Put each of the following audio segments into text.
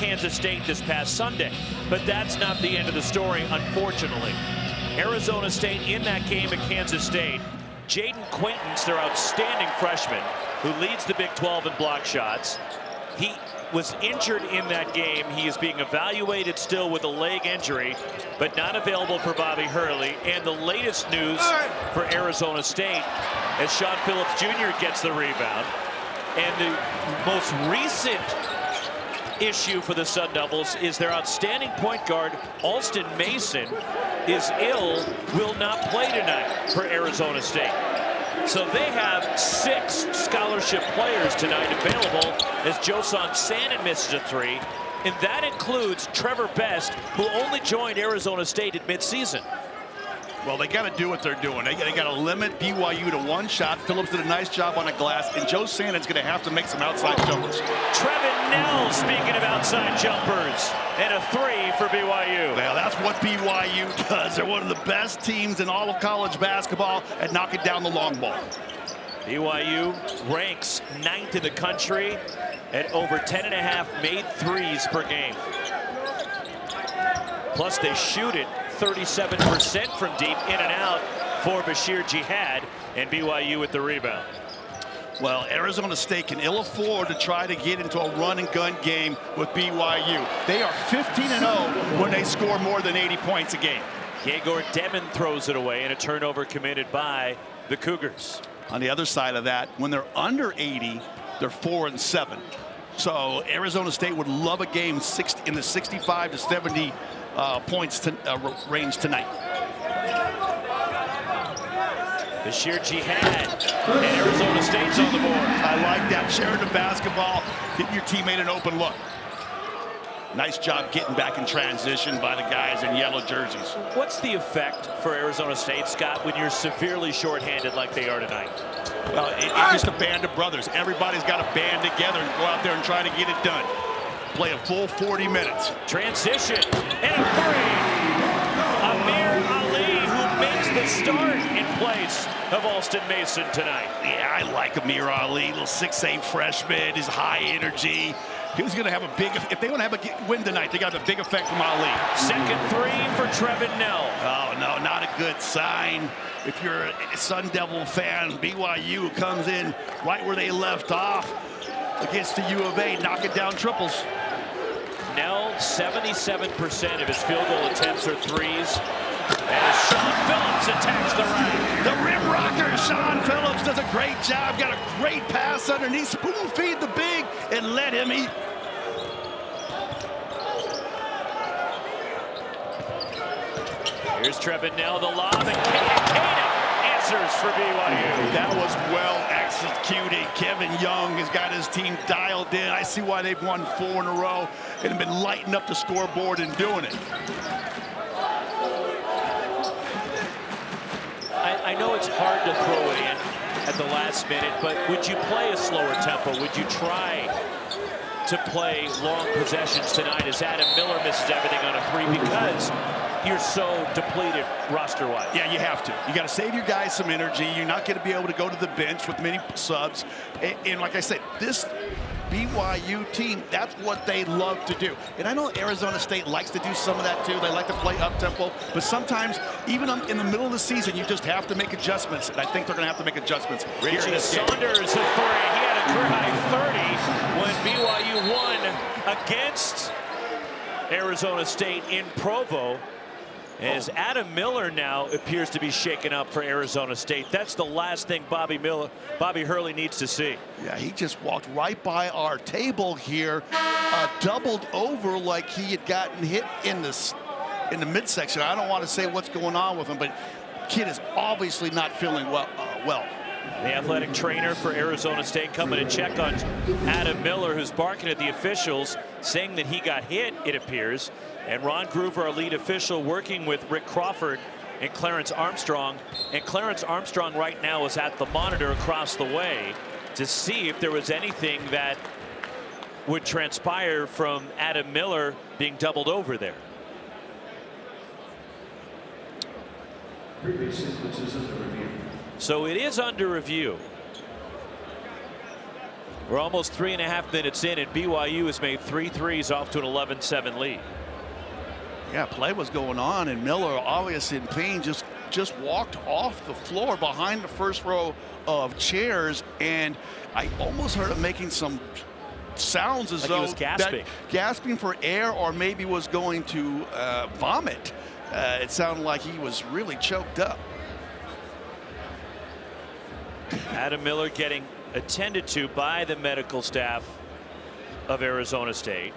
Kansas State this past Sunday. But that's not the end of the story, unfortunately. Arizona State in that game at Kansas State. Jaden Quaintance, their outstanding freshman, who leads the Big 12 in block shots. He was injured in that game. He is being evaluated still with a leg injury, but not available for Bobby Hurley. And the latest news for Arizona State, as Sean Phillips Jr. gets the rebound. And the most recent issue for the Sun Devils is their outstanding point guard, Alston Mason, is ill, will not play tonight for Arizona State. So they have 6 scholarship players tonight available as Joson Sannon misses a 3. And that includes Trevor Best, who only joined Arizona State at midseason. Well, they got to do what they're doing. They got to limit BYU to 1 shot. Phillips did a nice job on the glass, and Joe Sannon's going to have to make some outside jumpers. Trevin Knell, speaking of outside jumpers, and a 3 for BYU. Well, that's what BYU does. They're one of the best teams in all of college basketball at knocking down the long ball. BYU ranks 9th in the country at over 10.5 made threes per game. Plus, they shoot it 37% from deep, in and out for Bashir Jihad, and BYU with the rebound. Well, Arizona State can ill afford to try to get into a run and gun game with BYU. They are 15-0 when they score more than 80 points a game. Yegor Demon throws it away, and a turnover committed by the Cougars. On the other side of that, when they're under 80, they're 4-7. So Arizona State would love a game in the 65 to 70 points range tonight. Bashir Jihad, and Arizona State's on the board. I like that, sharing the basketball, giving your teammate an open look. Nice job getting back in transition by the guys in yellow jerseys. What's the effect for Arizona State, Scott, when you're severely shorthanded like they are tonight? Well, it's just a band of brothers. Everybody's got to band together and go out there and try to get it done. Play a full 40 minutes. Transition, and a 3. Amir Ali, who makes the start in place of Alston Mason tonight. Yeah, I like Amir Ali, little 6'8" freshman, his high energy. He's going to have a big, if they want to have a win tonight, they got a big effect from Ali. Second 3 for Trevin Knell. Oh, no, not a good sign. If you're a Sun Devil fan, BYU comes in right where they left off against the U of A, knocking down triples. Knell, 77% of his field goal attempts are threes. As Sean Phillips attacks the rack. The rim rocker, Sean Phillips, does a great job. Got a great pass underneath. Spoon feed the big and let him eat. Here's Trevin Knell, the lob, and Kana answers for BYU. That was well executed. Kevin Young has got his team dialed in. I see why they've won 4 in a row and have been lighting up the scoreboard and doing it. I know it's hard to throw it in at the last minute, but would you play a slower tempo? Would you try to play long possessions tonight as Adam Miller misses everything on a 3 because you're so depleted roster-wise? Yeah, you have to. You got to save your guys some energy. You're not going to be able to go to the bench with many subs. And like I said, this BYU team, that's what they love to do. And I know Arizona State likes to do some of that too. They like to play up-tempo. But sometimes, even in the middle of the season, you just have to make adjustments. And I think they're going to have to make adjustments. Richie Saunders a 3. He had a career-high 30 when BYU won against Arizona State in Provo. As Adam Miller now appears to be shaken up for Arizona State. That's the last thing Bobby Hurley needs to see. Yeah, he just walked right by our table here, doubled over like he had gotten hit in the midsection. I don't want to say what's going on with him, but kid is obviously not feeling well. The athletic trainer for Arizona State coming to check on Adam Miller, who's barking at the officials, saying that he got hit, it appears. And Ron Groover, our lead official, working with Rick Crawford and Clarence Armstrong. And Clarence Armstrong right now is at the monitor across the way to see if there was anything that would transpire from Adam Miller being doubled over there. So it is under review. We're almost 3.5 minutes in, and BYU has made 3 threes off to an 11-7 lead. Yeah, play was going on, and Miller, obviously in pain, just walked off the floor behind the first row of chairs, and I almost heard him making some sounds as like though he was gasping. Gasping for air, or maybe was going to vomit. It sounded like he was really choked up. Adam Miller getting attended to by the medical staff of Arizona State.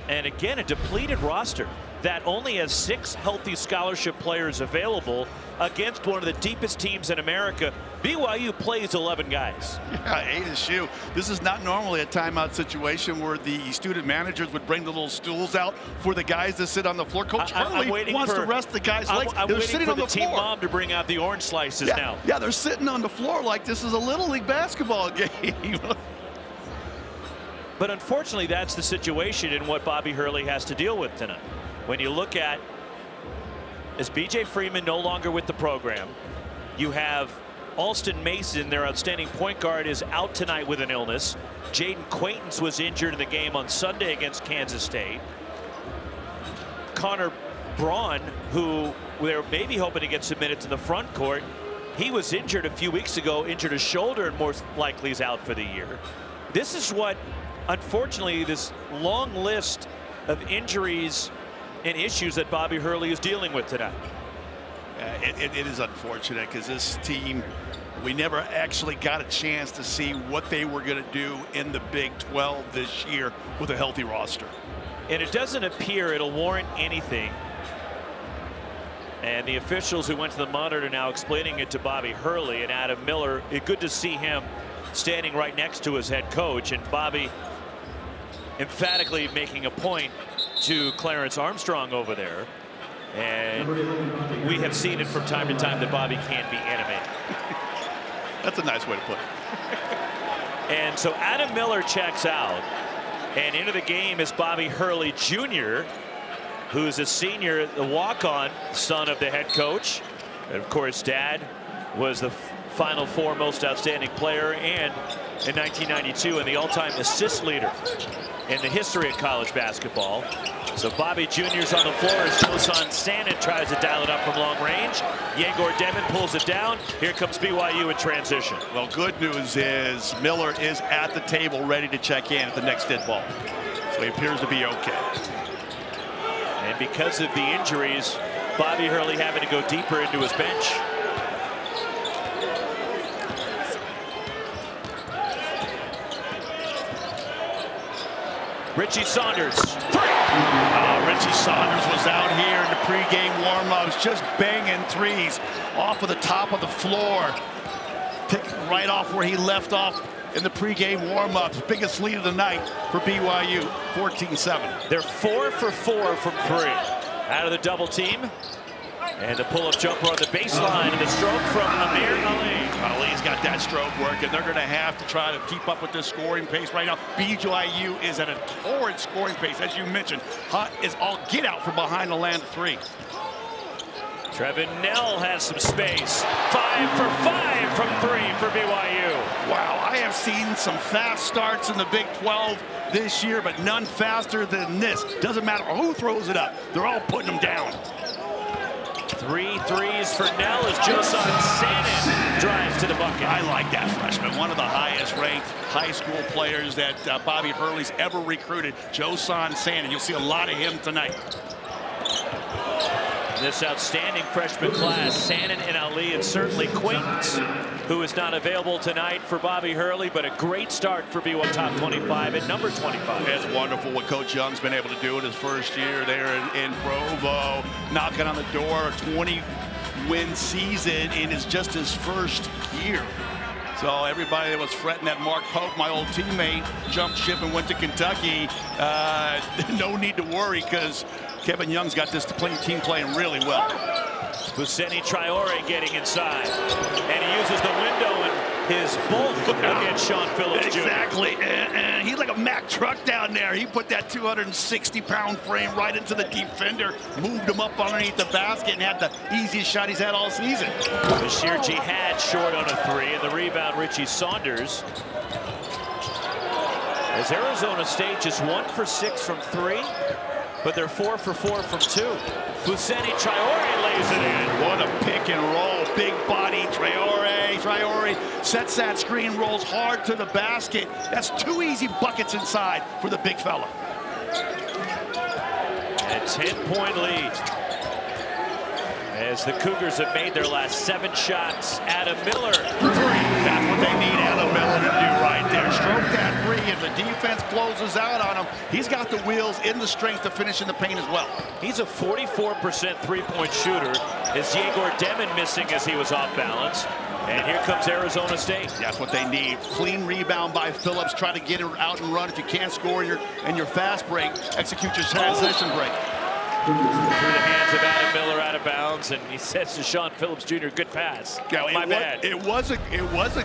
And again, a depleted roster that only has 6 healthy scholarship players available against one of the deepest teams in America. BYU plays 11 guys. Yeah, 8 is shoe. This is not normally a timeout situation where the student managers would bring the little stools out for the guys to sit on the floor. Coach Hurley wants to rest the guys' legs. They're sitting on the team mom to bring out the orange slices now. Yeah, they're sitting on the floor like this is a Little League basketball game. But unfortunately, that's the situation in what Bobby Hurley has to deal with tonight. When you look at, is B.J. Freeman no longer with the program? You have Alston Mason, their outstanding point guard, is out tonight with an illness. Jaden Quaintance was injured in the game on Sunday against Kansas State. Connor Braun, who they're maybe hoping to get submitted to the front court, he was injured a few weeks ago, injured his shoulder, and more likely is out for the year. This is what, unfortunately, this long list of injuries and issues that Bobby Hurley is dealing with tonight. It is unfortunate because this team, we never actually got a chance to see what they were going to do in the Big 12 this year with a healthy roster. And it doesn't appear it'll warrant anything. And the officials who went to the monitor now explaining it to Bobby Hurley and Adam Miller. It's good to see him standing right next to his head coach, and Bobby emphatically making a point to Clarence Armstrong over there. And we have seen it from time to time that Bobby can be animated. That's a nice way to put it. And so Adam Miller checks out, and into the game is Bobby Hurley Jr., who's a senior, the walk-on son of the head coach. And of course, dad was the Final Four most outstanding player, and in 1992 and the all-time assist leader in the history of college basketball. So Bobby Jr.'s on the floor as Josan Sanin tries to dial it up from long range. Yegor Demon pulls it down. Here comes BYU in transition. Well, good news is Miller is at the table ready to check in at the next dead ball. So he appears to be okay. And because of the injuries, Bobby Hurley having to go deeper into his bench. Richie Saunders. Richie Saunders was out here in the pregame warm-ups, just banging threes off of the top of the floor. Picked right off where he left off in the pregame warm-ups. Biggest lead of the night for BYU, 14-7. They're 4 for 4 from 3. Out of the double team. And the pull-up jumper on the baseline, and the stroke from Amir Ali. Ali's got that stroke working. They're going to have to try to keep up with this scoring pace right now. BYU is at a torrid scoring pace, as you mentioned. Hot is all get out from behind the land of 3. Trevin Knell has some space. 5 for 5 from 3 for BYU. Wow, I have seen some fast starts in the Big 12 this year, but none faster than this. Doesn't matter who throws it up. They're all putting them down. 3 threes for Knell as Josan Sanin drives to the bucket. I like that freshman. One of the highest ranked high school players that Bobby Hurley's ever recruited. Josan Sanin. You'll see a lot of him tonight. This outstanding freshman class, Sanin and Ali, and certainly Quaintance, who is not available tonight for Bobby Hurley, but a great start for BYU top 25 at number 25. It's wonderful what Coach Young's been able to do in his first year there in Provo, knocking on the door, a 20-win season in just his first year. So everybody that was fretting that Mark Pope, my old teammate, jumped ship and went to Kentucky, no need to worry because Kevin Young's got this team playing really well. Husseini Traore getting inside, and he uses the window and his bulk against Sean Phillips Jr. Exactly, and he's like a Mack truck down there. He put that 260-pound frame right into the defender, moved him up underneath the basket, and had the easiest shot he's had all season. Bashir Jihad short on a 3, and the rebound Richie Saunders. As Arizona State just 1 for 6 from 3, but they're 4 for 4 from 2. Fousseyni Traore lays it in. What a pick and roll. Big body Traore sets that screen, rolls hard to the basket. That's 2 easy buckets inside for the big fella. A 10-point lead. As the Cougars have made their last 7 shots. Adam Miller. 3. That's what they need Adam Miller to do right there. Stroke that 3. If the defense closes out on him, he's got the wheels in the strength to finish in the paint as well. He's a 44% three-point shooter. Is Yegor Demin missing as he was off balance? And here comes Arizona State. That's what they need. Clean rebound by Phillips. Try to get it out and run. If you can't score in your fast break, execute your transition break. Through the hands of Adam Miller, out of bounds, and he says to Sean Phillips Jr., good pass. Yeah, My bad. It was a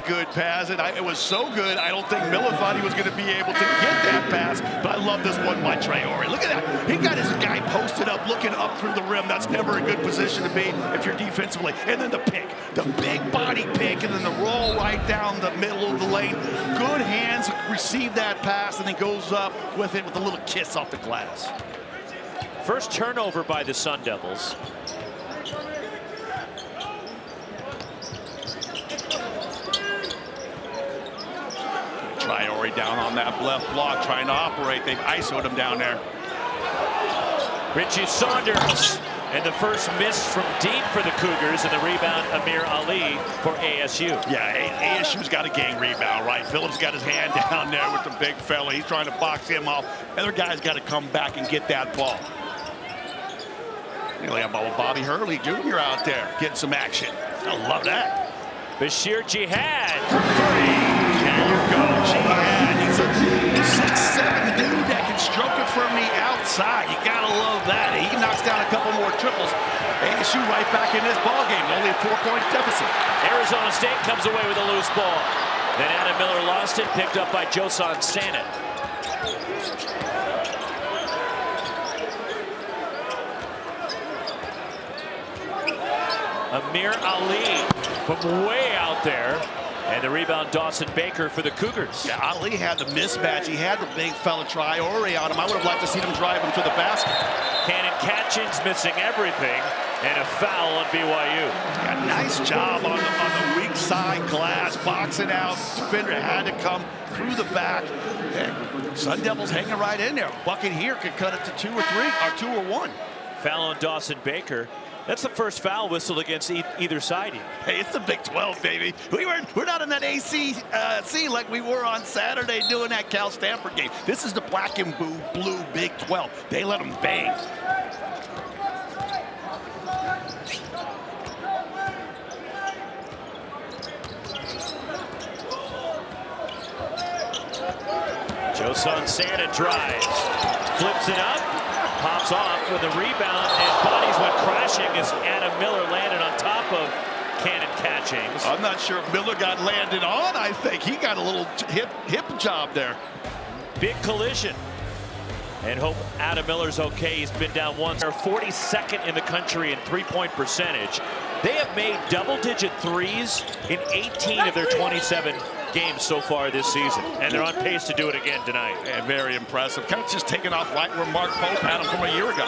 good pass, and it was so good, I don't think Miller thought he was going to be able to get that pass, but I love this one by Traore. Look at that. He got his guy posted up, looking up through the rim. That's never a good position to be if you're defensively. And then the pick, the big body pick, and then the roll right down the middle of the lane. Good hands, receive that pass, and then goes up with it with a little kiss off the glass. First turnover by the Sun Devils. Traore down on that left block, trying to operate. They've ISO'd him down there. Richie Saunders, and the first miss from deep for the Cougars, and the rebound Amir Ali for ASU. Yeah, ASU's got a gang rebound, right? Phillips got his hand down there with the big fella. He's trying to box him off. Other guy's got to come back and get that ball. You know, we have Bobby Hurley Jr. out there getting some action. I love that. Bashir Jihad. 3. There you go, Jihad. He's a 6'7" dude that can stroke it from the outside. You gotta love that. He knocks down a couple more triples. ASU right back in this ball game. Only a 4-point deficit. Arizona State comes away with a loose ball. Then Adam Miller lost it, picked up by Josan Sanet. Amir Ali from way out there. And the rebound, Dawson Baker for the Cougars. Yeah, Ali had the mismatch. He had the big fella Traore on him. I would have liked to see him drive him to the basket. Cannon Catchings missing everything. And a foul on BYU. Yeah, nice job on the weak side glass. Boxing out. Defender had to come through the back. And Sun Devils hanging right in there. Bucket here could cut it to 2 or 3, or 2 or 1. Foul on Dawson Baker. That's the first foul whistled against either side here. Hey, it's the Big 12, baby. We're not in that ACC like we were on Saturday doing that Cal-Stanford game. This is the black and blue Big 12. They let them bang. Josan Sanet drives, flips it up, pops off with a rebound, and bodies went crashing as Adam Miller landed on top of Cannon Catchings. I'm not sure if Miller got landed on. I think he got a little hip job there. Big collision. And hope Adam Miller's okay. He's been down once. They're 42nd in the country in three-point percentage. They have made double-digit threes in 18 of their 27 games so far this season, and they're on pace to do it again tonight. And very impressive. Kind of just taking off right where Mark Pope had him from a year ago.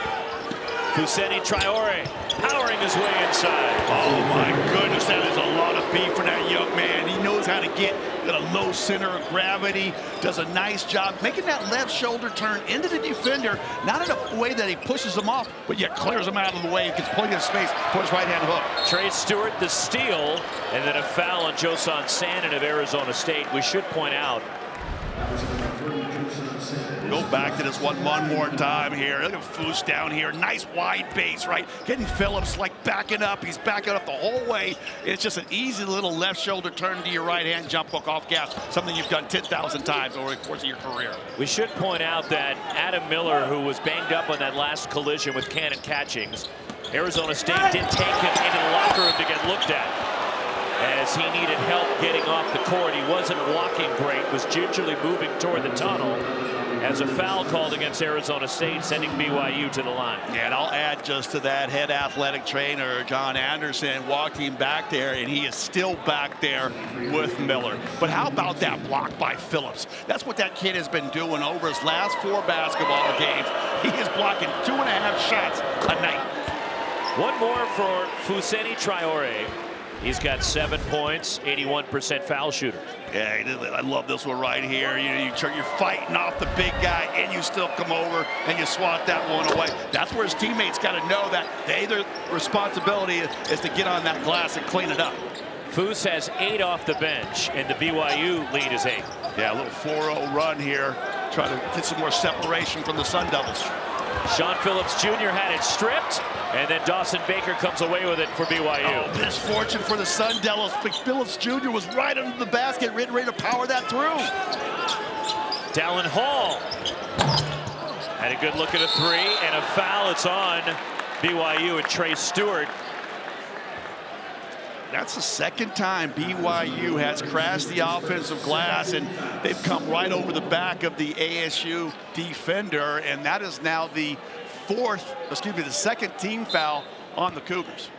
Fousseyni Traore powering his way inside. Oh my goodness, that is a lot of beef for that young man. He knows how to get at a low center of gravity, does a nice job making that left shoulder turn into the defender, not in a way that he pushes him off, but yet clears him out of the way and gets plenty of space for his right-hand hook. Trey Stewart the steal, and then a foul on Josan Sanet of Arizona State. We should point out, go back to this one more time here. Look at Foose down here. Nice wide base, right? Getting Phillips like backing up. He's backing up the whole way. It's just an easy little left shoulder turn to your right hand jump hook off gas. Something you've done 10,000 times over the course of your career. We should point out that Adam Miller, who was banged up on that last collision with Cannon Catchings, Arizona State did take him into the locker room to get looked at, as he needed help getting off the court. He wasn't walking great, was gingerly moving toward the tunnel. as a foul called against Arizona State, sending BYU to the line. Yeah, and I'll add just to that, head athletic trainer John Anderson walked him back there, and he is still back there with Miller. But how about that block by Phillips? That's what that kid has been doing over his last 4 basketball games. He is blocking 2.5 shots a night. One more for Fousseyni Traore. He's got 7 points, 81% foul shooter. Yeah, I love this one right here. You're fighting off the big guy, and you still come over and you swat that one away. That's where his teammates got to know that their responsibility is to get on that glass and clean it up. Foose has 8 off the bench, and the BYU lead is 8. Yeah, a little 4-0 run here, trying to get some more separation from the Sun Devils. Sean Phillips Jr. had it stripped, and then Dawson Baker comes away with it for BYU. Oh, misfortune for the Sun Devils. Phillips Jr. was right under the basket, ready to power that through. Dallin Hall had a good look at a 3, and a foul. It's on BYU and Trey Stewart. That's the second time BYU has crashed the offensive glass, and they've come right over the back of the ASU defender, and that is now the second team foul on the Cougars.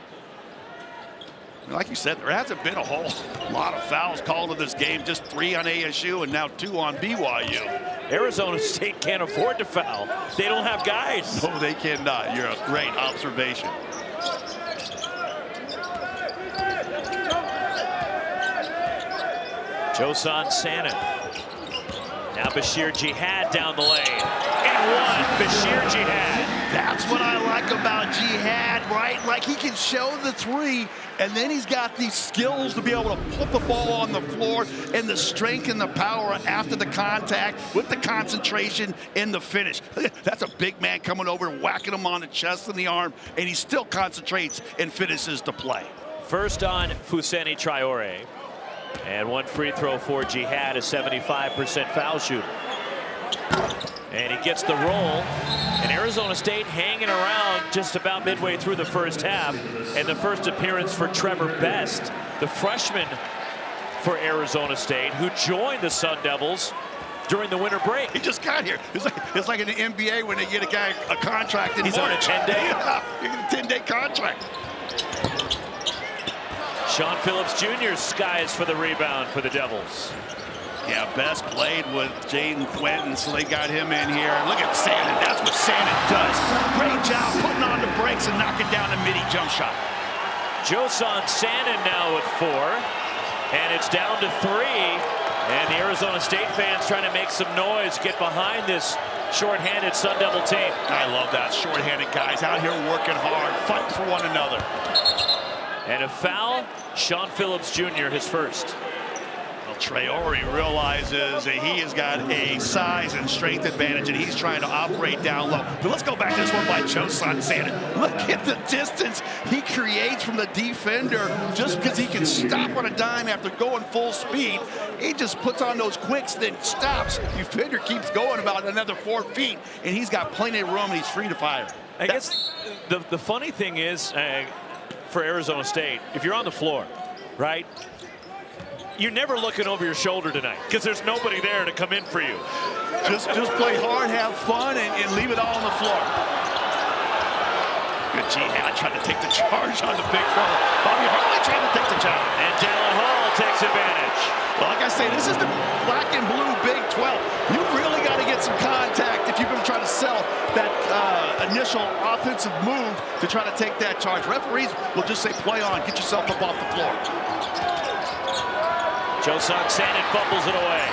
Like you said, there hasn't been a whole lot of fouls called in this game, just 3 on ASU and now 2 on BYU. Arizona State can't afford to foul. They don't have guys. No, they cannot. You're a great observation. Josan Sanin. Now Bashir Jihad down the lane. And one, Bashir Jihad. That's what I like about Jihad, right? Like, he can show the 3, and then he's got these skills to be able to put the ball on the floor, and the strength and the power after the contact with the concentration in the finish. That's a big man coming over and whacking him on the chest and the arm, and he still concentrates and finishes the play. First on Fousseyni Traore. And 1 free throw for Jihad, a 75% foul shooter. And he gets the roll. And Arizona State hanging around just about midway through the first half. And the first appearance for Trevor Best, the freshman for Arizona State, who joined the Sun Devils during the winter break. He just got here. It's like in the NBA when they get a guy a contract in He's on a 10-day. Yeah, you get a 10-day contract. Sean Phillips Jr. skies for the rebound for the Devils. Yeah, Best played with Jaden Quentin, so they got him in here. Look at Sanin. That's what Sanin does. Great job putting on the brakes and knocking down a midi jump shot. Josan Sanin now at 4. And it's down to 3. And the Arizona State fans trying to make some noise, get behind this shorthanded Sun Devil team. I love that. Shorthanded guys out here working hard, fighting for one another. And a foul, Sean Phillips Jr., his first. Well, Traore realizes that he has got a size and strength advantage, and he's trying to operate down low. But let's go back to this one by Josan Sanin. Look at the distance he creates from the defender just because he can stop on a dime after going full speed. He just puts on those quicks, then stops. The defender keeps going about another 4 feet, and he's got plenty of room, and he's free to fire. I guess the funny thing is, for Arizona State, if you're on the floor, right, you're never looking over your shoulder tonight because there's nobody there to come in for you. Just play hard, have fun, and leave it all on the floor. Good Jihad trying to take the charge on the big fella. Bobby Harley trying to take the charge. And Dallin Hall takes advantage. Well, like I say, this is the black and blue Big 12. You really got to get some contact if you're going to try to sell that initial offensive move to try to take that charge. Referees will just say, play on, get yourself up off the floor. Josan Sanin fumbles it away.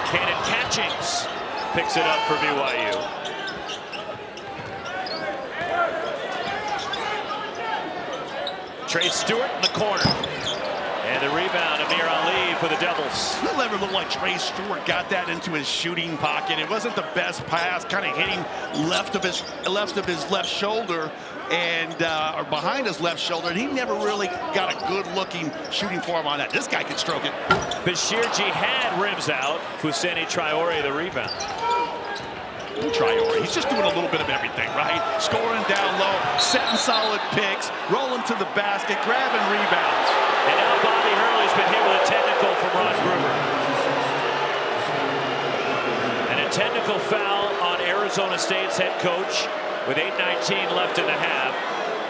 Cannon Catchings picks it up for BYU. Trey Stewart in the corner. And the rebound, Amir Ali for the Devils. It never looked like Trey Stewart got that into his shooting pocket. It wasn't the best pass, kind of hitting left of his left shoulder and or behind his left shoulder, and he never really got a good-looking shooting form on that. This guy can stroke it. Bashir Jihad rims out. Fousseyni Traore the rebound. Traore, he's just doing a little bit of everything, right? Scoring down low, setting solid picks, rolling to the basket, grabbing rebounds. And now Bobby Hurley's been hit with a technical from Ron Gruber. And a Technical foul on Arizona State's head coach with 8:19 left in the half.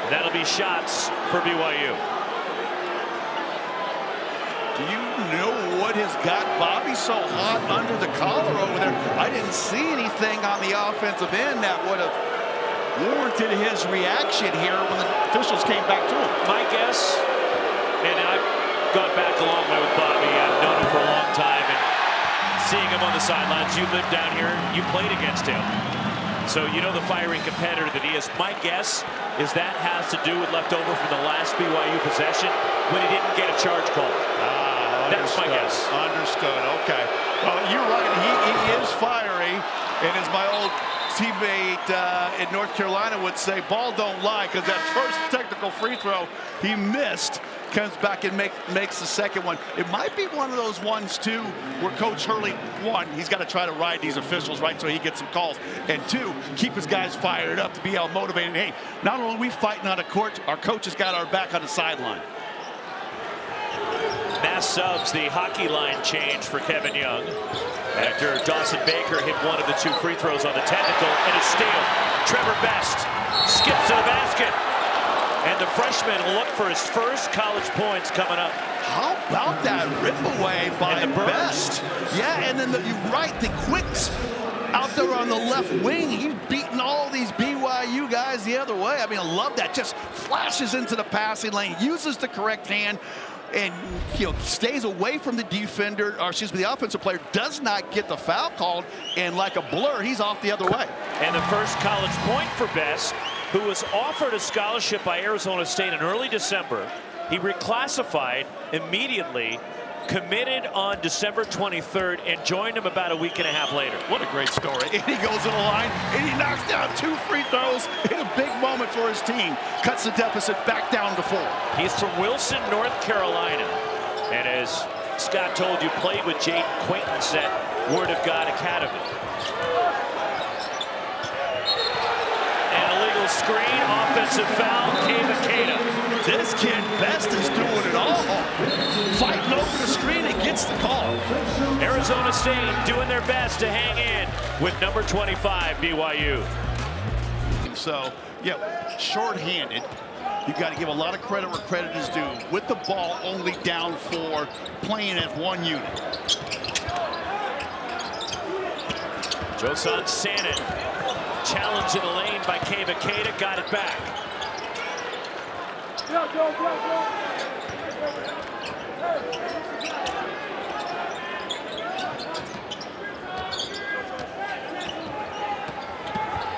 That'll be shots for BYU. Do you know what has got Bobby so hot under the collar over there? I didn't see anything on the offensive end that would have warranted his reaction here when the officials came back to him. My guess, and I've gone back a long way with Bobby. I've known him for a long time, and seeing him on the sidelines, you lived down here, you played against him. So you know the fiery competitor that he is. My guess is that has to do with leftover from the last BYU possession when he didn't get a charge call. That's my guess. Understood. Okay. Well, you're right. He is fiery, and as my old teammate in North Carolina would say, ball don't lie, because that first technical free throw he missed, comes back and makes the second one. It might be one of those ones, too, where Coach Hurley, one, he's got to try to ride these officials, right, so he gets some calls. And two, keep his guys fired up to be able to motivate. Hey, not only are we fighting on the court, our coach has got our back on the sideline. Mass subs, the hockey line change for Kevin Young after Dawson Baker hit one of the two free throws on the technical, and a steal. Trevor Best skips to the basket, and the freshman will look for his first college points coming up. How about that rip away by Best? Yeah, and then you're right, the quicks out there on the left wing. He's beating all these BYU guys the other way. I mean, I love that. Just flashes into the passing lane, uses the correct hand, and stays away from the defender, or excuse me, the offensive player does not get the foul called, and like a blur, he's off the other way. And the first college point for Best, who was offered a scholarship by Arizona State in early December. He reclassified immediately, committed on December 23rd, and joined him about a week and a half later. What a great story. And he goes to the line, and he knocks down 2 free throws in a big moment for his team. Cuts the deficit back down to 4. He's from Wilson, North Carolina. And as Scott told you, played with Jaden Quaintance at Word of God Academy. An illegal screen, offensive foul, Kava. This kid, Best, is doing it all. Fighting over the screen and gets the call. Arizona State doing their best to hang in with number 25, BYU. So, yeah, shorthanded. You've got to give a lot of credit where credit is due. With the ball only down 4, playing as one unit. Josan Sanin, challenge in the lane by Kava, got it back.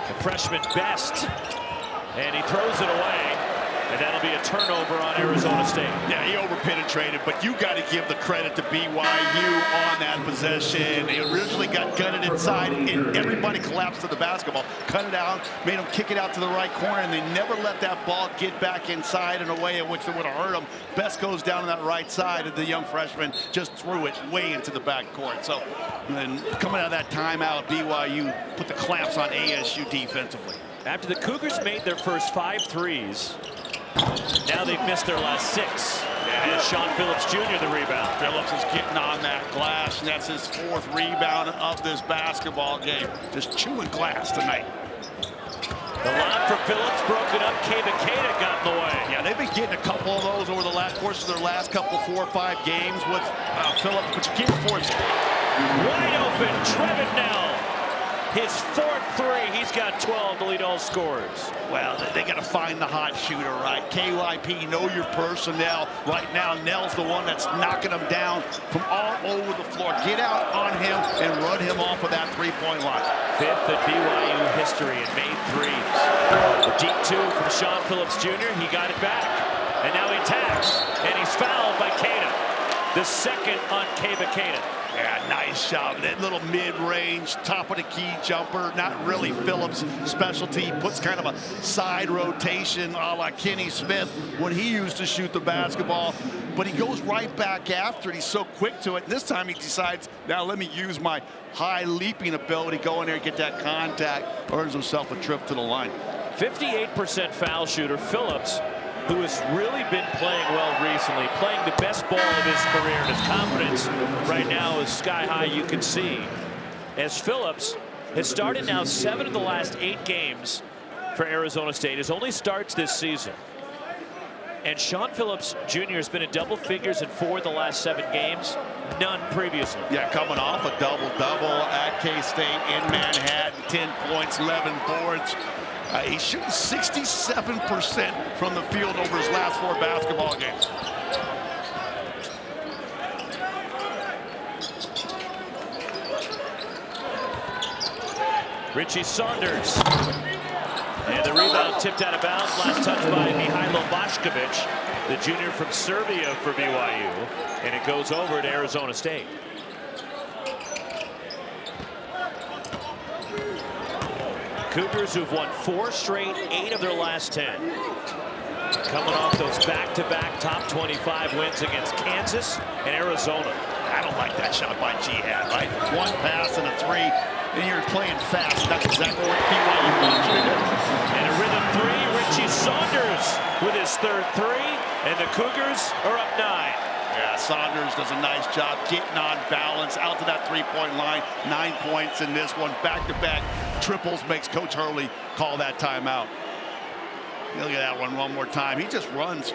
The freshman Best, and he throws it away, and that'll be a turnover on Arizona State. Yeah, he over-penetrated, but you got to give the credit to BYU on that possession. They originally got gutted inside, and everybody collapsed to the basketball, cut it out, made them kick it out to the right corner, and they never let that ball get back inside in a way in which it would have hurt them. Best goes down on that right side, and the young freshman just threw it way into the backcourt. So, then coming out of that timeout, BYU put the clamps on ASU defensively. After the Cougars made their first 5 threes, now they've missed their last 6. And Sean Phillips Jr. the rebound. Phillips is getting on that glass, and that's his 4th rebound of this basketball game. Just chewing glass tonight. The lob for Phillips broken up. Kava got in the way. Yeah, they've been getting a couple of those over the course of their last couple 4 or 5 games with Phillips, but you can't force it. Wide open, Trevin Nell. His 4th 3. He's got 12 to lead all scorers. Well, they got to find the hot shooter, right? KYP, know your personnel. Right now, Nell's the one that's knocking them down from all over the floor. Get out on him and run him off of that 3-point line. 5th in BYU history and made 3s. The deep 2 from Sean Phillips Jr. He got it back. And now he tags. And he's fouled by Cada. The 2nd on Kava. Yeah, nice shot. That little mid-range, top of the key jumper. Not really Phillips' specialty. He puts kind of a side rotation a la Kenny Smith when he used to shoot the basketball. But he goes right back after it. He's so quick to it. And this time he decides, now let me use my high leaping ability, go in there and get that contact. Earns himself a trip to the line. 58% foul shooter. Phillips, who has really been playing well recently, playing the best ball of his career, and his confidence right now is sky high, you can see. as Phillips has started now 7 of the last 8 games for Arizona State. His only starts this season. And Sean Phillips Jr. has been in double figures in 4 of the last 7 games, none previously. Yeah, coming off a double-double at K-State in Manhattan, 10 points, 11 boards. He's shooting 67% from the field over his last 4 basketball games. Richie Saunders. And the rebound tipped out of bounds. Last touch by Mihailo Bošković, the junior from Serbia for BYU. And it goes over to Arizona State. Cougars, who've won 4 straight, 8 of their last 10. Coming off those back-to-back top 25 wins against Kansas and Arizona. I don't like that shot by Jihad, right? 1 pass and a 3, and you're playing fast. That's exactly what BYU wants you to do. And a rhythm 3, Richie Saunders with his 3rd 3, and the Cougars are up 9. Yeah, Saunders does a nice job getting on balance out to that 3-point line. 9 points in this one. Back-to-back triples makes Coach Hurley call that timeout. Look at that one more time. He just runs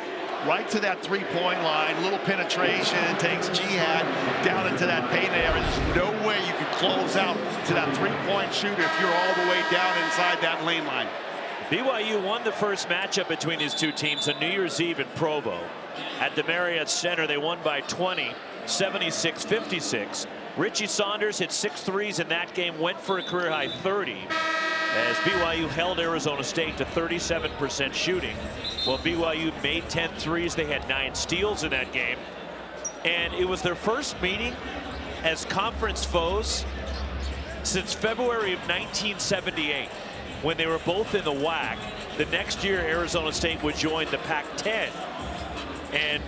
right to that 3-point line. Little penetration, takes Jihad down into that paint area. There's no way you can close out to that 3-point shooter if you're all the way down inside that lane line. BYU won the first matchup between these two teams on New Year's Eve in Provo. At the Marriott Center, they won by 20, 76-56. Richie Saunders hit 6 threes in that game, went for a career-high 30, as BYU held Arizona State to 37% shooting. Well, BYU made 10 threes. They had 9 steals in that game. And it was their first meeting as conference foes since February of 1978, when they were both in the WAC. The next year, Arizona State would join the Pac-10. And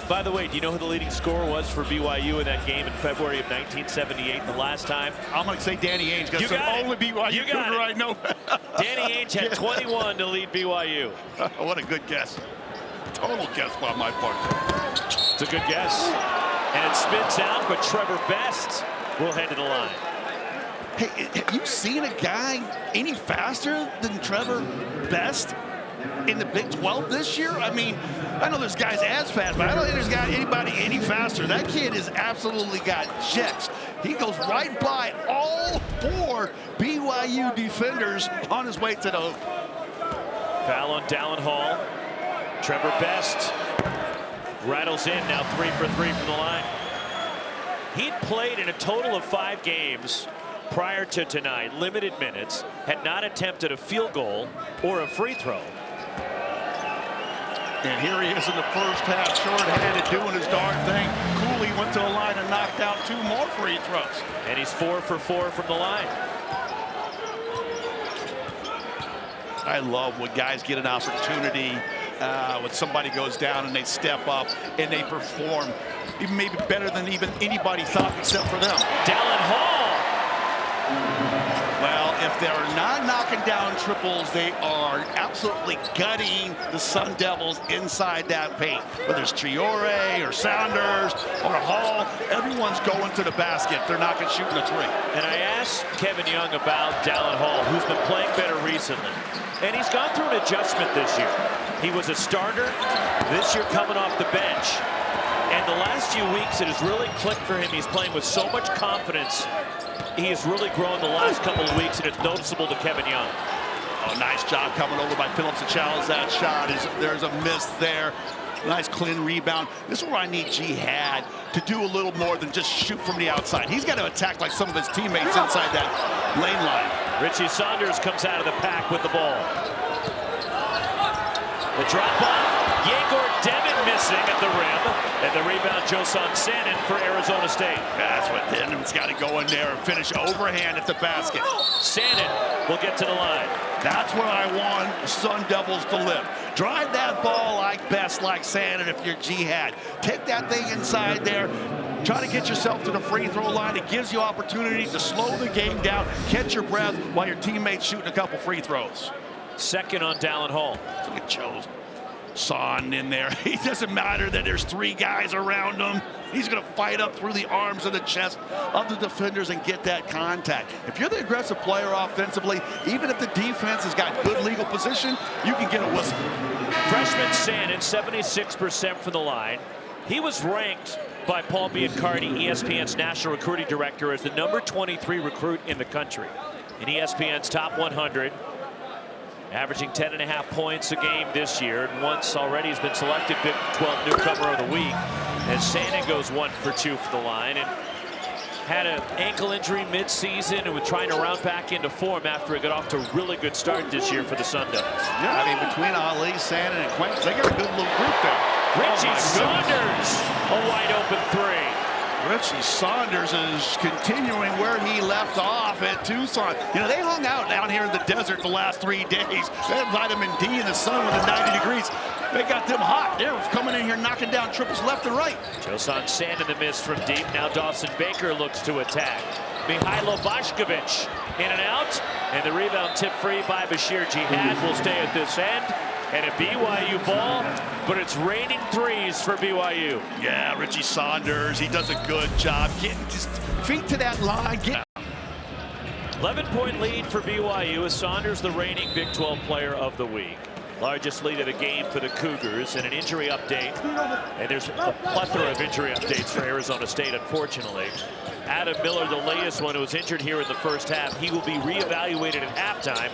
by the way, do you know who the leading scorer was for BYU in that game in February of 1978, the last time? I'm going to say Danny Ainge. You got it. Only BYU Cougar I know. Danny Ainge had 21 to lead BYU. What a good guess. Total guess by my part. It's a good guess. And it spins out, but Trevor Best will head to the line. Hey, have you seen a guy any faster than Trevor Best in the Big 12 this year? I mean, I know there's guys as fast, but I don't think there's got anybody any faster. That kid has absolutely got jets. He goes right by all 4 BYU defenders on his way to the hoop. Foul on Dallin Hall. Trevor Best rattles in, now 3 for 3 from the line. He'd played in a total of 5 games prior to tonight, limited minutes, had not attempted a field goal or a free throw. And here he is in the first half, short-handed, doing his darn thing. Cooley went to the line and knocked down 2 more free throws. And he's 4 for 4 from the line. I love when guys get an opportunity, when somebody goes down and they step up and they perform even maybe better than even anybody thought except for them. Dallin Hall. Well, if they're not knocking down triples, they are absolutely gutting the Sun Devils inside that paint. Whether it's Triore or Saunders or Hall, everyone's going to the basket. They're not going to shoot in a 3. And I asked Kevin Young about Dallin Hall, who's been playing better recently. And he's gone through an adjustment this year. He was a starter this year coming off the bench. And the last few weeks, it has really clicked for him. He's playing with so much confidence. He has really grown the last couple of weeks, and it's noticeable to Kevin Young. Oh, nice job coming over by Phillips to challenge that shot. There's a miss there. Nice clean rebound. This is where I need Jihad to do a little more than just shoot from the outside. He's got to attack like some of his teammates inside that lane line. Richie Saunders comes out of the pack with the ball. The drop off. Yegor Devin missing at the rim. And the rebound, Josan Sanin for Arizona State. That's what Denham's got to go in there and finish overhand at the basket. Sanin will get to the line. That's where I want the Sun Devils to live. Drive that ball like Best, like Sanin if you're Jihad. Take that thing inside there. Try to get yourself to the free throw line. It gives you opportunity to slow the game down, catch your breath while your teammates shooting a couple free throws. Second on Dallin Hall. It chose. Son in there. It doesn't matter that there's 3 guys around him. He's going to fight up through the arms and the chest of the defenders and get that contact. If you're the aggressive player offensively, even if the defense has got good legal position, you can get a whistle. Freshman Sandin, 76% from the line. He was ranked by Paul Biancardi, ESPN's national recruiting director, as the number 23 recruit in the country. In ESPN's top 100, averaging 10.5 points a game this year, and once already has been selected Big 12 Newcomer of the Week, as Sandin goes 1 for 2 for the line, and had an ankle injury mid-season and was trying to round back into form after it got off to a really good start this year for the Sun Devils. Yeah, I mean, between Ali, Sandin, and Quentin, they got a good little group there. Richie Saunders, a wide open 3. Richie Saunders is continuing where he left off at Tucson. You know, they hung out down here in the desert the last 3 days. They had vitamin D in the sun with the 90 degrees. They got them hot. They're coming in here knocking down triples left and right. Josan Sandin the miss from deep. Now Dawson Baker looks to attack. Mihailo Bošković in and out. And the rebound tip free by Bashir Jihad will stay at this end. And a BYU ball, but it's raining threes for BYU. Yeah, Richie Saunders, he does a good job getting his feet to that line. 11-point lead for BYU, as Saunders the reigning Big 12 Player of the Week. Largest lead of the game for the Cougars, and an injury update. And there's a plethora of injury updates for Arizona State, unfortunately. Adam Miller, the latest one, who was injured here in the first half. He will be reevaluated at halftime,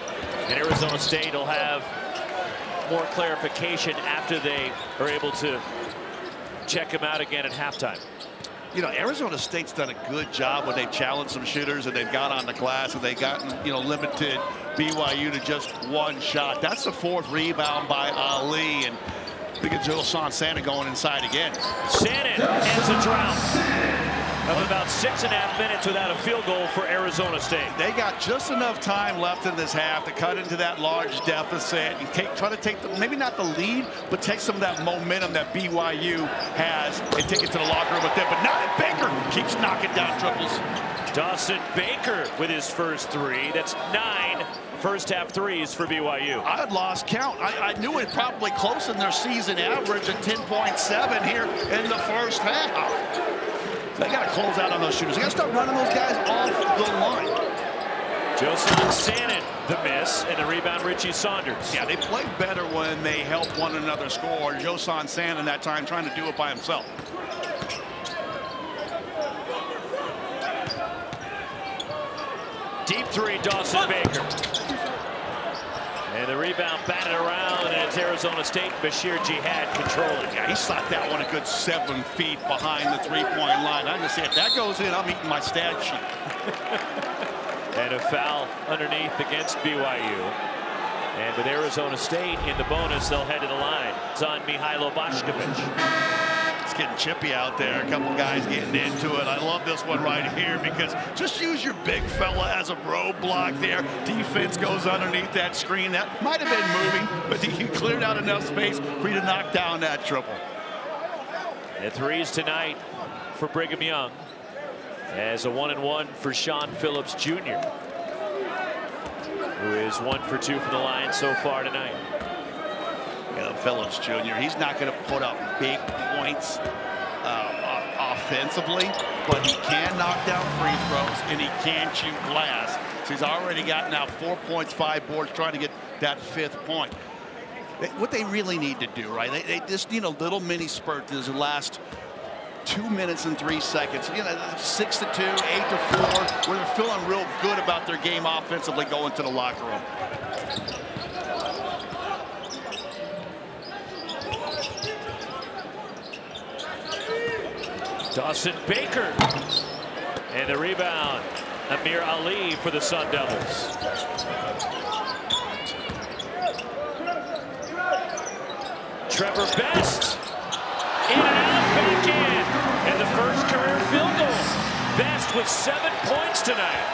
and Arizona State will have more clarification after they are able to check him out again at halftime. You know, Arizona State's done a good job when they've challenged some shooters and they've got on the glass and they've gotten, you know, limited BYU to just 1 shot. That's the 4th rebound by Ali, and look at Josan Sandin going inside again. Sandin ends a drought of about 6.5 minutes without a field goal for Arizona State. They got just enough time left in this half to cut into that large deficit and try to take maybe not the lead, but take some of that momentum that BYU has and take it to the locker room with them. But not Baker keeps knocking down triples. Dawson Baker with his first 3. That's 9 first-half threes for BYU. I had lost count. I knew it probably close in their season average at 10.7 here in the first half. They got to close out on those shooters. They got to start running those guys off the line. Josan Sandin the miss, and the rebound Richie Saunders. Yeah, they play better when they help one another score. Josan Sandin that time trying to do it by himself. Deep 3, Dawson Baker. And the rebound batted around, and it's Arizona State. Bashir Jihad controlling. Yeah, he shot that one a good 7 feet behind the 3-point line. I'm going to say, if that goes in, I'm eating my stat sheet. And a foul underneath against BYU. And with Arizona State in the bonus, they'll head to the line. It's on Mihailo Bošković. It's getting chippy out there. A couple guys getting into it. I love this one right here because just use your big fella as a roadblock there. Defense goes underneath that screen. That might have been moving, but he cleared out enough space for you to knock down that triple. The threes tonight for Brigham Young, as a 1-and-1 for Sean Phillips Jr., who is 1 for 2 from the line so far tonight. You know, Phillips Jr., he's not going to put up big points offensively, but he can knock down free throws and he can shoot glass. So he's already got now 4 points, 5 boards, trying to get that 5th point. What they really need to do, right? They just need a little mini spurt this last 2 minutes and 3 seconds. You know, 6-2, 8-4, where they're feeling real good about their game offensively going to the locker room. Dawson Baker, and the rebound, Amir Ali for the Sun Devils. Trevor Best, in and out, back in, and the first career field goal. Best with 7 points tonight.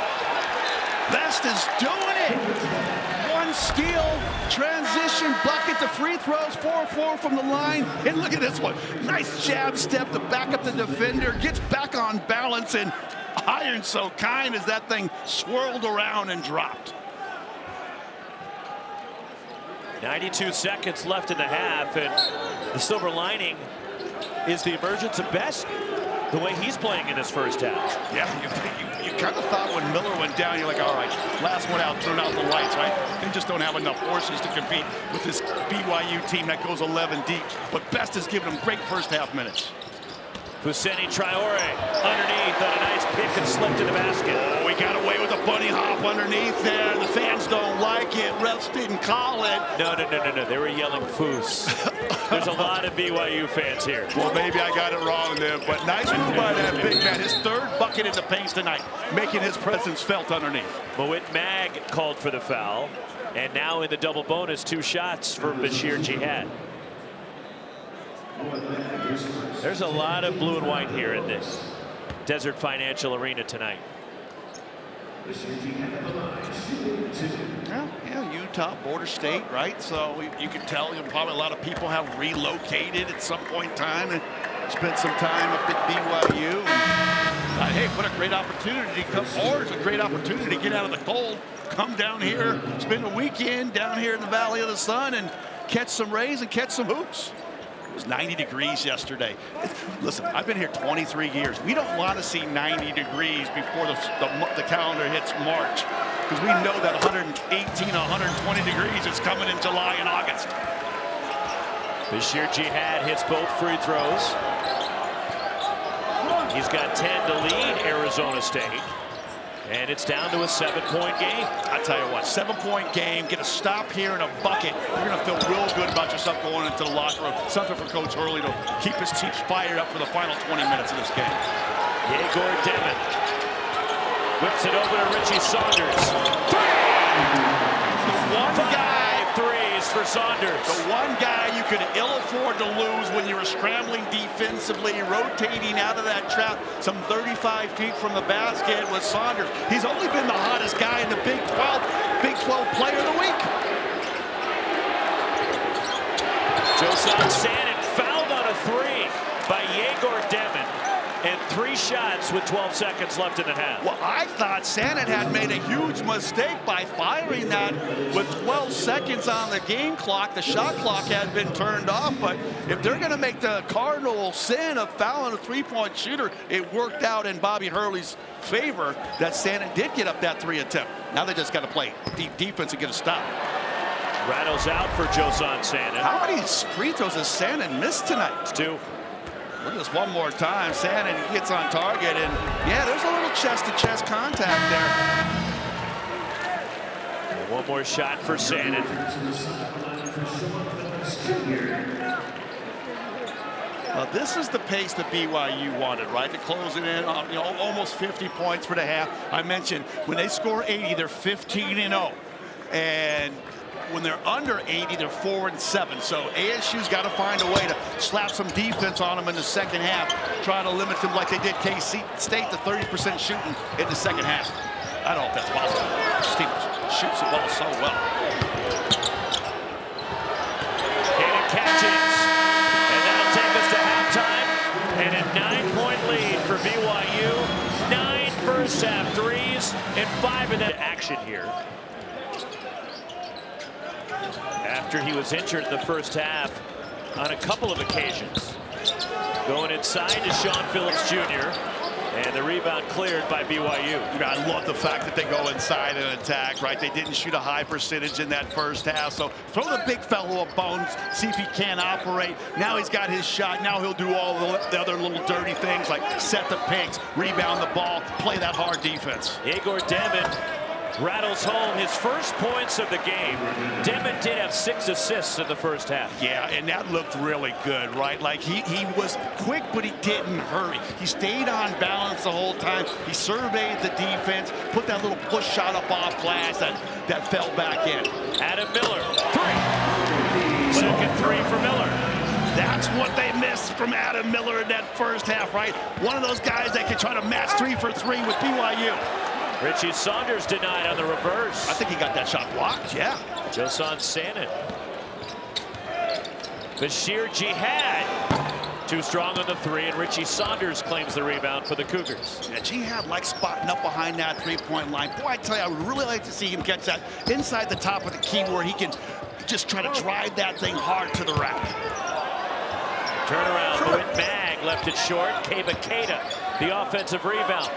Best is doing it. 1 steal, transition, bucket, the free throws, 4-4 from the line. And look at this one. Nice jab step to back up the defender, gets back on balance, and iron so kind as that thing swirled around and dropped. 92 seconds left in the half, and the silver lining is the emergence of Best, the way he's playing in his first half. Yeah, you kind of thought when Miller went down, you're like, all right, last one out, turn out the lights, right? They just don't have enough horses to compete with this BYU team that goes 11 deep. But Best has given them great first half minutes. Fousseyni Traore underneath on a nice pick and slipped in the basket. Oh, we got away with a bunny hop underneath there. The fans don't like it. Refs didn't call it. No. They were yelling Foos. There's a lot of BYU fans here. Well, maybe I got it wrong there, but nice move by that big man. His third bucket in the paint tonight, making his presence felt underneath. Mawit Mag called for the foul, and now in the double bonus, 2 shots for Bashir Jihad. There's a lot of blue and white here in this Desert Financial Arena tonight. Yeah, Utah, border state, right? So you can tell probably a lot of people have relocated at some point in time and spent some time up at BYU. And, hey, what a great opportunity to come, or it's a great opportunity to get out of the cold, come down here, spend a weekend down here in the Valley of the Sun and catch some rays and catch some hoops. It was 90 degrees yesterday. Listen, I've been here 23 years. We don't want to see 90 degrees before the calendar hits March, because we know that 118, 120 degrees is coming in July and August. Bashir Jihad hits both free throws. He's got 10 to lead Arizona State. And it's down to a 7-point game. I tell you what, 7-point game, get a stop here and a bucket. You're going to feel real good about yourself going into the locker room. Something for Coach Hurley to keep his team fired up for the final 20 minutes of this game. Yegor Demon whips it over to Richie Saunders. The one guy. 5 threes for Saunders. The one guy you could ill afford to lose when you were scrambling defensively, rotating out of that trap some 35 feet from the basket was Saunders. He's only been the hottest guy in the Big 12 Player of the Week. Josan Sanin fouled on a 3 by Yegor Demon, and 3 shots with 12 seconds left in the half. Well, I thought Sanin had made a huge mistake by firing that with 12 seconds on the game clock. The shot clock had been turned off, but if they're going to make the cardinal sin of fouling a 3-point shooter, it worked out in Bobby Hurley's favor that Sanin did get up that 3 attempt. Now they just got to play deep defense and get a stop. Rattles out for Josan Sanin. How many free throws has Sanin missed tonight? 2. Look at this one more time. Sanin gets on target, and yeah, there's a little chest-to-chest contact there. And one more shot for Sanin. This is the pace that BYU wanted, right? To close it in, almost 50 points for the half. I mentioned when they score 80, they're 15-0, and when they're under 80, they're 4-7. So ASU's got to find a way to slap some defense on them in the second half, try to limit them like they did KC State to 30% shooting in the second half. I don't know if that's possible. This team shoots the ball so well. Hayden catches, and that'll take us to halftime. And a 9-point lead for BYU. 9 first half threes and 5 in that action here. After he was injured in the first half on a couple of occasions. Going inside to Sean Phillips Jr. And the rebound cleared by BYU. I love the fact that they go inside and attack, right? They didn't shoot a high percentage in that first half. So throw the big fellow a bone, see if he can operate. Now he's got his shot. Now he'll do all the other little dirty things like set the picks, rebound the ball, play that hard defense. Yegor Demon rattles home his first points of the game. Demon did have 6 assists in the first half. Yeah, and that looked really good, right? Like he was quick, but he didn't hurry. He stayed on balance the whole time. He surveyed the defense, put that little push shot up off glass that fell back in. Adam Miller, 3. Second 3 for Miller. That's what they missed from Adam Miller in that first half, right? One of those guys that can try to match 3 for 3 with BYU. Richie Saunders denied on the reverse. I think he got that shot blocked, yeah. Josan Sanin. Bashir Jihad, too strong on the 3, and Richie Saunders claims the rebound for the Cougars. Yeah, Jihad likes spotting up behind that 3-point line. Boy, I tell you, I would really like to see him catch that inside the top of the key where he can just try to drive that thing hard to the rack. Turnaround, Whit Mag left it short. Keita, the offensive rebound.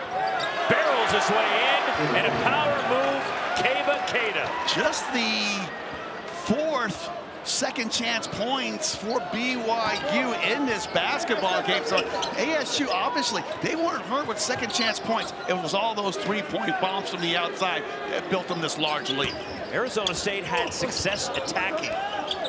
Barrels his way in, and a power move, Keita. Just the fourth second chance points for BYU in this basketball game. So ASU, obviously, they weren't hurt with second chance points. It was all those three-point bombs from the outside that built them this large lead. Arizona State had success attacking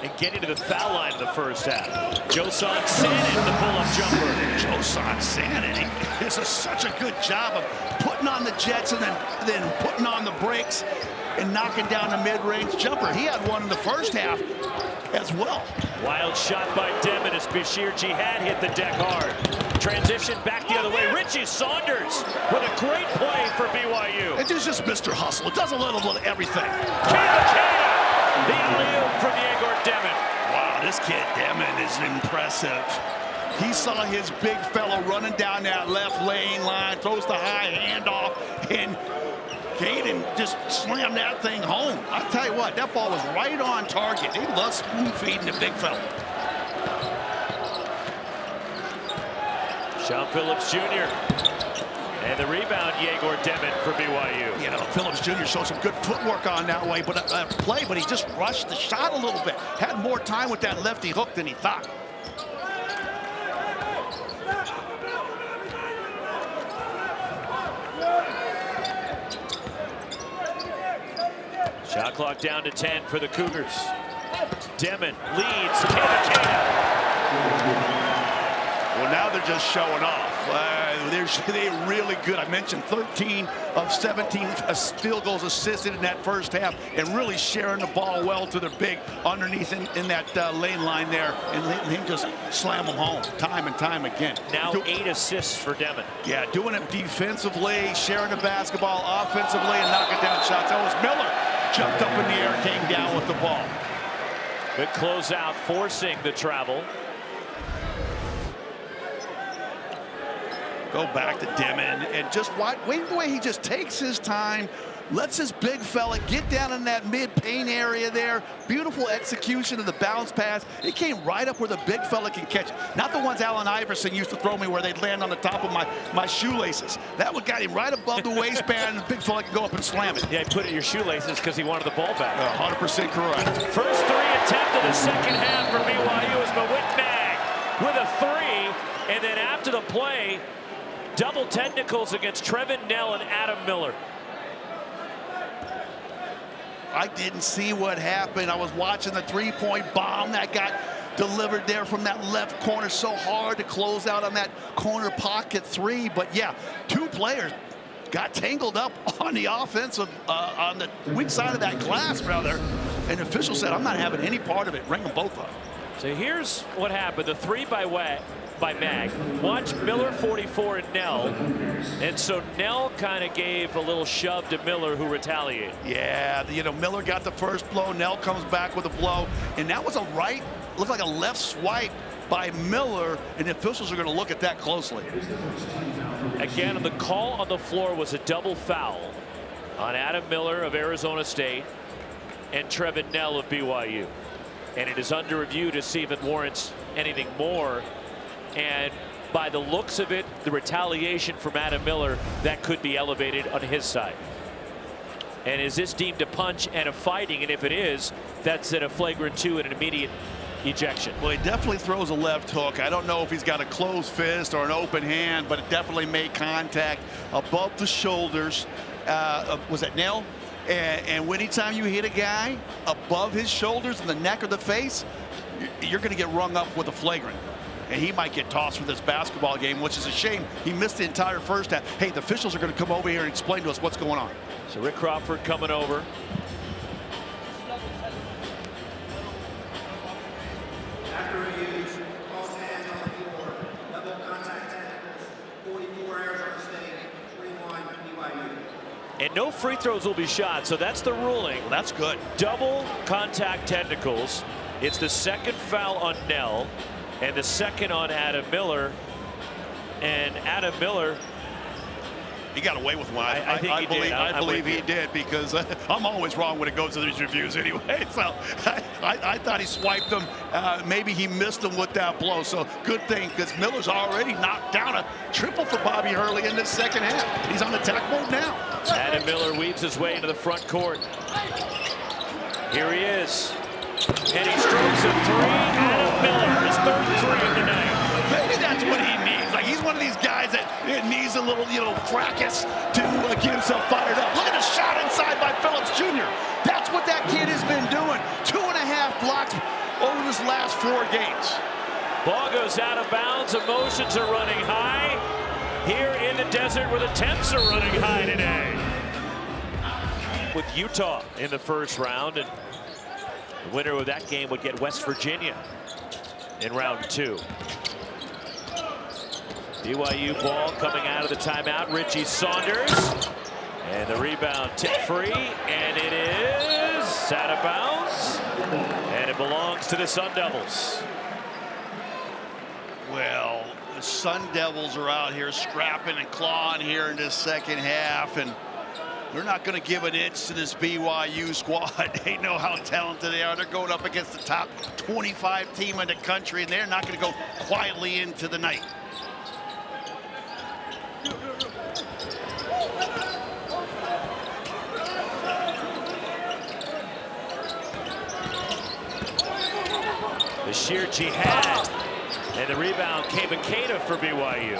and getting to the foul line in the first half. Josan Sanin, the pull-up jumper. Josan Sanin, he does such a good job of putting on the jets and then putting on the brakes and knocking down the mid-range jumper. He had one in the first half as well. Wild shot by Demon as Bashir Jihad hit the deck hard. Transition back the other way. Richie Saunders with a great play for BYU. It's just Mr. Hustle. It does a little bit of everything. Keita, the alley-oop from Yegor Demon. Wow, this kid Demon is impressive. He saw his big fellow running down that left lane line, throws the high handoff, and Caden just slammed that thing home. I'll tell you what, that ball was right on target. They love spoon feeding the big fella. Sean Phillips Jr. And the rebound, Yegor Demon for BYU. You know, Phillips Jr. showed some good footwork on that way, but play, but he just rushed the shot a little bit. Had more time with that lefty hook than he thought. Shot clock down to 10 for the Cougars. Demon leads. Keita. Well, now they're just showing off. They're really good. I mentioned 13 of 17 field goals assisted in that first half, and really sharing the ball well to their big underneath in that lane line there, and him just slam them home time and time again. Now 8 assists for Demon. Yeah, doing it defensively, sharing the basketball offensively, and knocking down shots. That was Miller. Jumped up in the air, came down with the ball. Good closeout, forcing the travel. Go back to Demon, and just wait the way he just takes his time, lets his big fella get down in that mid-paint area there. Beautiful execution of the bounce pass. It came right up where the big fella can catch it. Not the ones Allen Iverson used to throw me where they'd land on the top of my shoelaces. That one got him right above the waistband, and the big fella can go up and slam it. Yeah, he put it in your shoelaces because he wanted the ball back. 100% correct. First three attempt of the second half for BYU is Whit Mag with a three, and then after the play, double technicals against Trevin Knell and Adam Miller. I didn't see what happened. I was watching the three-point bomb that got delivered there from that left corner. So hard to close out on that corner pocket three. But yeah, two players got tangled up on the offensive, on the weak side of that glass, rather. And the official said, I'm not having any part of it. Bring them both up. So here's what happened. The three by Mag. Watch Miller 44 and Knell. And so Knell kind of gave a little shove to Miller, who retaliated. Yeah, you know, Miller got the first blow. Knell comes back with a blow. And that was a right, looked like a left swipe by Miller. And the officials are going to look at that closely. Again, the call on the floor was a double foul on Adam Miller of Arizona State and Trevin Knell of BYU. And it is under review to see if it warrants anything more. And by the looks of it, the retaliation from Adam Miller, that could be elevated on his side. And is this deemed a punch and a fighting? And if it is, that's at a flagrant 2 and an immediate ejection. Well, he definitely throws a left hook. I don't know if he's got a closed fist or an open hand, but it definitely made contact above the shoulders. Was that Knell? And anytime you hit a guy above his shoulders in the neck or the face, you're going to get rung up with a flagrant. And he might get tossed for this basketball game, which is a shame. He missed the entire first half. Hey, the officials are going to come over here and explain to us what's going on. So Rick Crawford coming over. After reviews, false hands on the floor, double contact technicals, 44 Arizona State, 3-1 BYU. And no free throws will be shot, so that's the ruling. Well, that's good. Double contact technicals. It's the second foul on Knell and the second on Adam Miller. And Adam Miller He got away with one. I think he did. I believe he did, because I'm always wrong when it goes to these reviews anyway. So I thought he swiped him. Maybe he missed him with that blow. So good thing, because Miller's already knocked down a triple for Bobby Hurley in the second half. He's on attack mode now. Adam Miller weaves his way into the front court. Here he is. And he strokes a three. Adam Miller, his third three of the night. Maybe that's what he needs. Like, he's one of these guys that needs a little, fracas to get himself fired up. Look at the shot inside by Phillips Jr. That's what that kid has been doing. 2.5 blocks over his last 4 games. Ball goes out of bounds. Emotions are running high here in the desert, where the temps are running high today. With Utah in the first round, and the winner of that game would get West Virginia in round 2. BYU ball coming out of the timeout. Richie Saunders, and the rebound tip free, and it is out of bounds, and it belongs to the Sun Devils. Well, the Sun Devils are out here scrapping and clawing here in this second half, and they're not going to give an inch to this BYU squad. They know how talented they are. They're going up against the top 25 team in the country, and they're not going to go quietly into the night. The sheer jihad, and the rebound came Ikeda for BYU.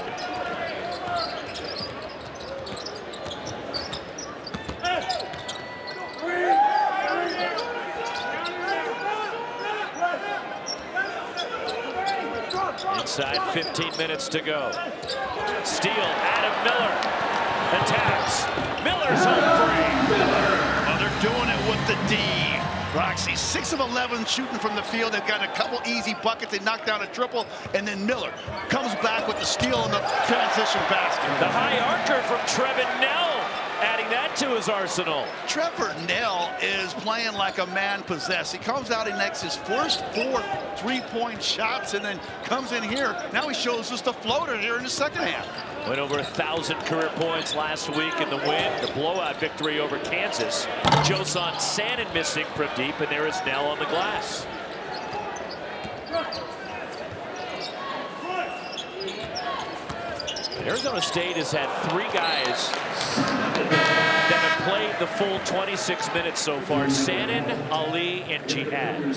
Inside 15 minutes to go. Steal, Adam Miller attacks. Miller's home free. Well, they're doing it with the D. Roxy, 6 of 11 shooting from the field. They've got a couple easy buckets. They knocked down a triple, and then Miller comes back with the steal in the transition basket. The high archer from Trevin Nell, adding that to his arsenal. Trevor Nell is playing like a man possessed. He comes out and makes his first 4 3-point shots, and then comes in here. Now he shows us the floater here in the second half. Went over 1,000 career points last week in the win, the blowout victory over Kansas. Joson Sannon missing from deep, and there is Nell on the glass. Arizona State has had 3 guys that have played the full 26 minutes so far: Sannon, Ali, and Jihad.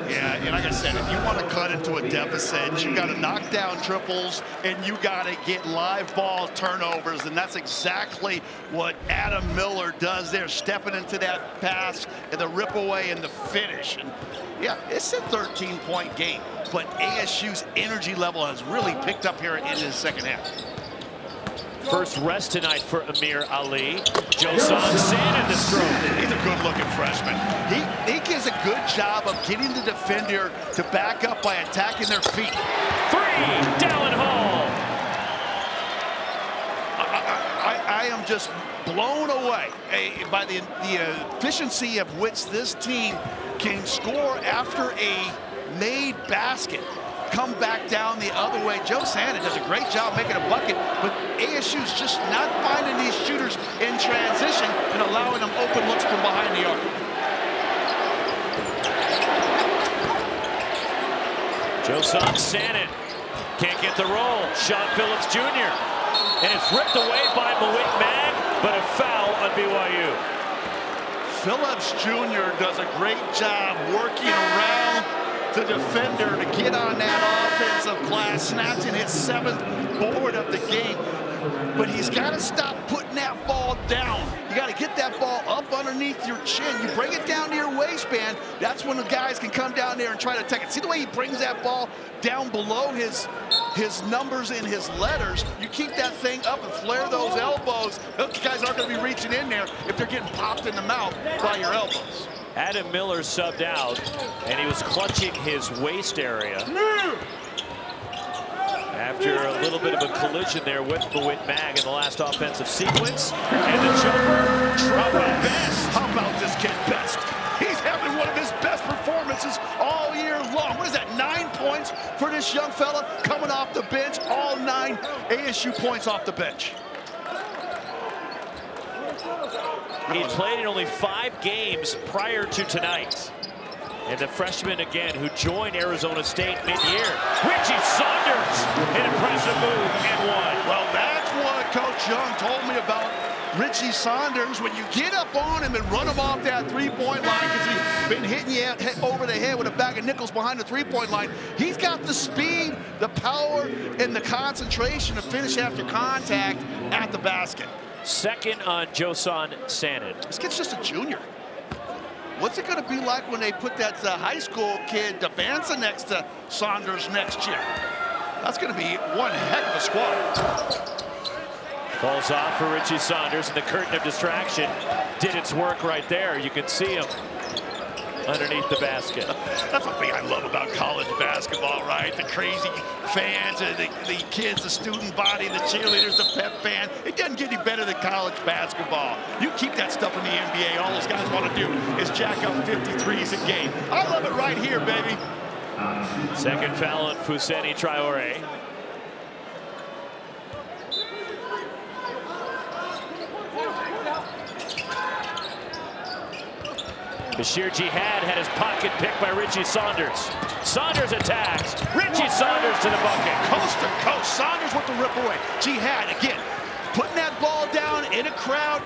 Yeah, and like I said, if you want to cut into a deficit, you got to knock down triples, and you got to get live ball turnovers, and that's exactly what Adam Miller does there, stepping into that pass and the rip away and the finish. And yeah, it's a 13-point game, but ASU's energy level has really picked up here in the second half. First rest tonight for Amir Ali. Joson Sannon the stroke. He's a good-looking freshman. He gives a good job of getting the defender to back up by attacking their feet. 3, Dallin Hall. I am just blown away by the efficiency of which this team can score after a made basket. Come back down the other way. Joe Sannon does a great job making a bucket, but ASU's just not finding these shooters in transition and allowing them open looks from behind the arc. Joson Sannon can't get the roll. Sean Phillips Jr. And it's ripped away by Mawit Mag, but a foul on BYU. Phillips Jr. does a great job working around the defender to get on that offensive glass, snatching his 7th board of the game. But he's got to stop putting that ball down. You got to get that ball up underneath your chin. You bring it down to your waistband, that's when the guys can come down there and try to attack it. See the way he brings that ball down below his numbers and his letters? You keep that thing up and flare those elbows. Those guys aren't going to be reaching in there if they're getting popped in the mouth by your elbows. Adam Miller subbed out, and he was clutching his waist area after a little bit of a collision there with Mawit Mag in the last offensive sequence. And the jumper, Trevin Best. How about this kid Best? He's having one of his best performances all year long. What is that, 9 points for this young fella coming off the bench? All 9 ASU points off the bench. He played in only 5 games prior to tonight. And the freshman again who joined Arizona State mid-year. Richie Saunders, an impressive move and one. Well, that's what Coach Young told me about Richie Saunders. When you get up on him and run him off that three-point line, because he's been hitting you over the head with a bag of nickels behind the three-point line, he's got the speed, the power, and the concentration to finish after contact at the basket. Second on Josan Sanin. This kid's just a junior. What's it going to be like when they put that high school kid, Devanza, next to Saunders next year? That's going to be one heck of a squad. Falls off for Richie Saunders, and the curtain of distraction did its work right there. You can see him underneath the basket. That's the thing I love about college basketball, right? The crazy fans, the kids, the student body, the cheerleaders, the pep band. It doesn't get any better than college basketball. You keep that stuff in the NBA. All those guys want to do is jack up 53s a game. I love it right here, baby. Second foul on Fousseyni Traore. Bashir Jihad had his pocket picked by Richie Saunders. Saunders attacks. Richie Saunders to the bucket. Coast to coast. Saunders with the rip away. Jihad again, putting that ball down in a crowd.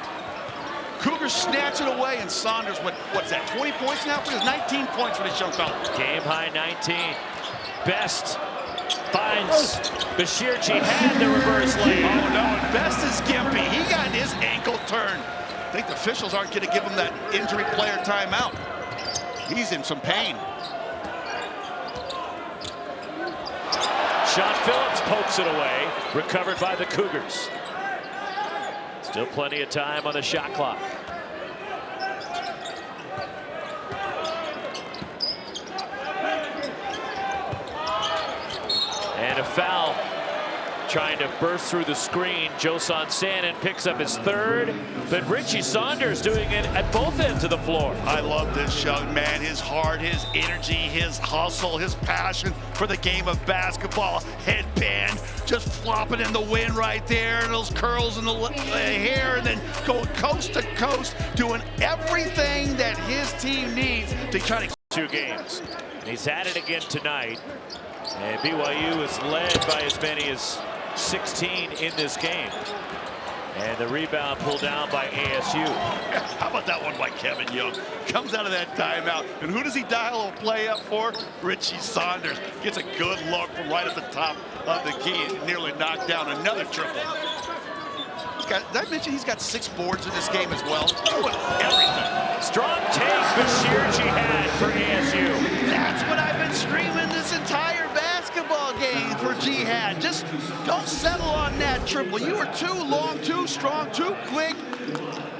Cougars snatch it away, and Saunders, what's that, 20 points now for his 19 points for this young fella. Game high 19. Best finds Bashir Jihad the reverse lane. Oh no, and Best is gimpy. He got his ankle turned. I think the officials aren't going to give him that injury player timeout. He's in some pain. Sean Phillips pokes it away. Recovered by the Cougars. Still plenty of time on the shot clock. And a foul. Trying to burst through the screen. Josan Sanin picks up his third, but Richie Saunders doing it at both ends of the floor. I love this young man, his heart, his energy, his hustle, his passion for the game of basketball. Headband just flopping in the wind right there, and those curls in the hair, and then going coast to coast, doing everything that his team needs to try to 2 games. And he's at it again tonight. And BYU is led by as many as 16 in this game. And the rebound pulled down by ASU. How about that one by Kevin Young? Comes out of that timeout, and who does he dial a play up for? Richie Saunders. Gets a good look from right at the top of the key and nearly knocked down another triple. Did I mention he's got 6 boards in this game as well? Doing everything. Strong take, Bashir Jihad for ASU. That's what I've been screaming this entire basketball game for Jihad. Just don't settle on that triple. You are too long, too strong, too quick.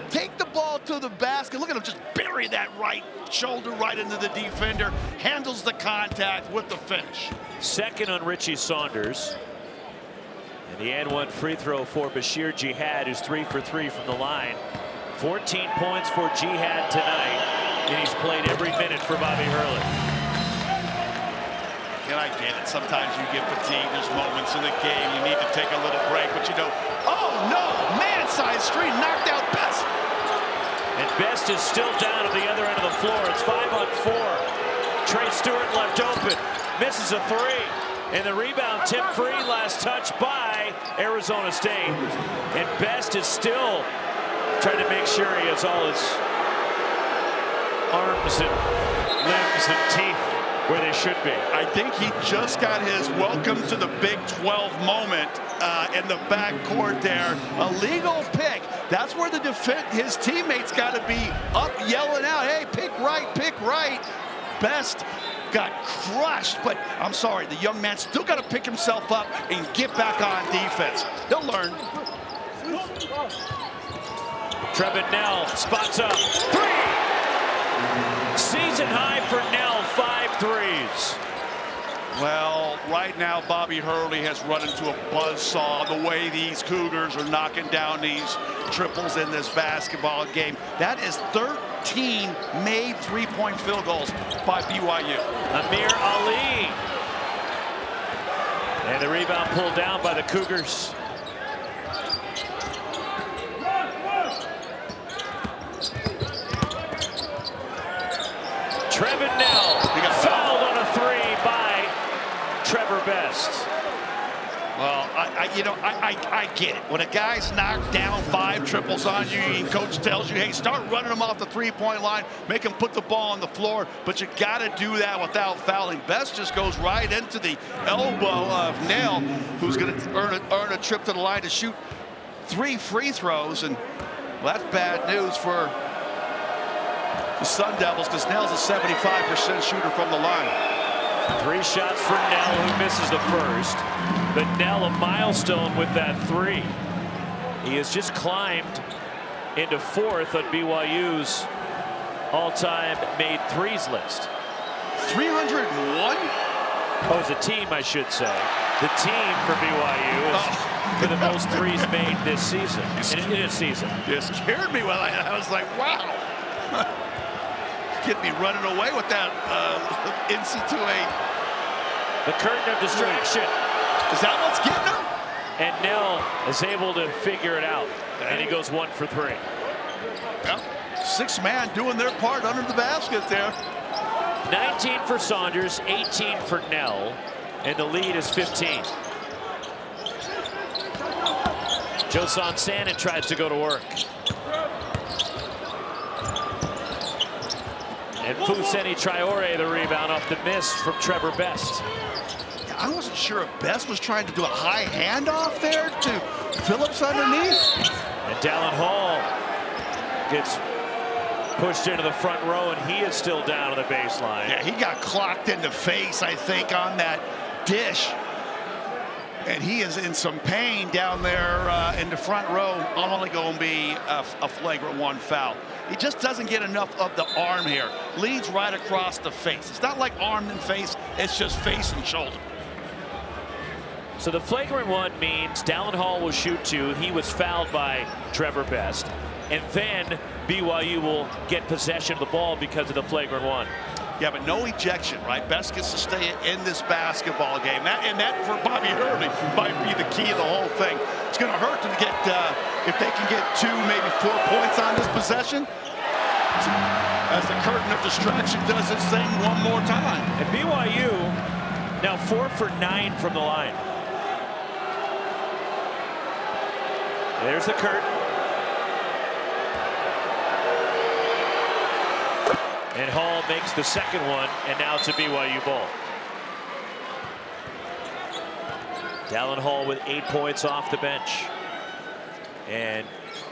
Take the ball to the basket. Look at him just bury that right shoulder right into the defender. Handles the contact with the finish. Second on Richie Saunders. And the and one free throw for Bashir Jihad, who's 3 for 3 from the line. 14 points for Jihad tonight, and he's played every minute for Bobby Hurley. And I get it. Sometimes you get fatigued. There's moments in the game you need to take a little break, but you know, oh no, man-sized screen knocked out Best. And Best is still down at the other end of the floor. It's 5 on 4. Trey Stewart left open, misses a 3. And the rebound tip free, last touch by Arizona State. And Best is still trying to make sure he has all his arms and limbs and teeth where they should be. I think he just got his welcome to the Big 12 moment in the backcourt there. A legal pick. That's where his teammates got to be up yelling out, hey, pick right, pick right. Best got crushed, but I'm sorry, the young man still got to pick himself up and get back on defense. He'll learn. Trevin Nell spots up. 3! Season high for Nell, 5 threes. Well, right now, Bobby Hurley has run into a buzzsaw the way these Cougars are knocking down these triples in this basketball game. That is 13 made three-point field goals by BYU. Amir Ali. And the rebound pulled down by the Cougars. Trevin Nell fouled on a three by Trevor Best. Well, I get it. When a guy's knocked down 5 triples on you, and coach tells you, hey, start running them off the three-point line, make them put the ball on the floor, but you got to do that without fouling. Best just goes right into the elbow of Nell, who's going to earn a trip to the line to shoot 3 free throws, and well, that's bad news for the Sun Devils because Nell's a 75% shooter from the line. 3 shots for Nell, who misses the first. But Nell a milestone with that 3. He has just climbed into 4th on BYU's all-time made threes list. 301? Oh, as a team, I should say. The team for BYU is for the most threes made this season. In a season. It scared me when I was like, wow. Kid be running away with that NC2A. The curtain of distraction. Is that what's getting him? And Nell is able to figure it out. And he goes 1 for 3. Well, 6 man doing their part under the basket there. 19 for Saunders, 18 for Nell, and the lead is 15. Josan Sanin tries to go to work. And Fousseni Traore the rebound off the miss from Trevor Best. I wasn't sure if Best was trying to do a high handoff there to Phillips underneath. And Dallin Hall gets pushed into the front row, and he is still down on the baseline. Yeah, he got clocked in the face, I think, on that dish. And he is in some pain down there in the front row. Only going to be a flagrant 1 foul. He just doesn't get enough of the arm here. Leads right across the face. It's not like arm and face, it's just face and shoulder. So the flagrant 1 means Dallin Hall will shoot 2. He was fouled by Trevor Best. And then BYU will get possession of the ball because of the flagrant 1. Yeah, but no ejection, right? Best gets to stay in this basketball game. That for Bobby Hurley might be the key of the whole thing. It's going to hurt them to get, if they can get 2, maybe 4 points on this possession. As the curtain of distraction does its thing one more time. And BYU now 4 for 9 from the line. There's the curtain. And Hall makes the second one, and now it's a BYU ball. Dallin Hall with 8 points off the bench. And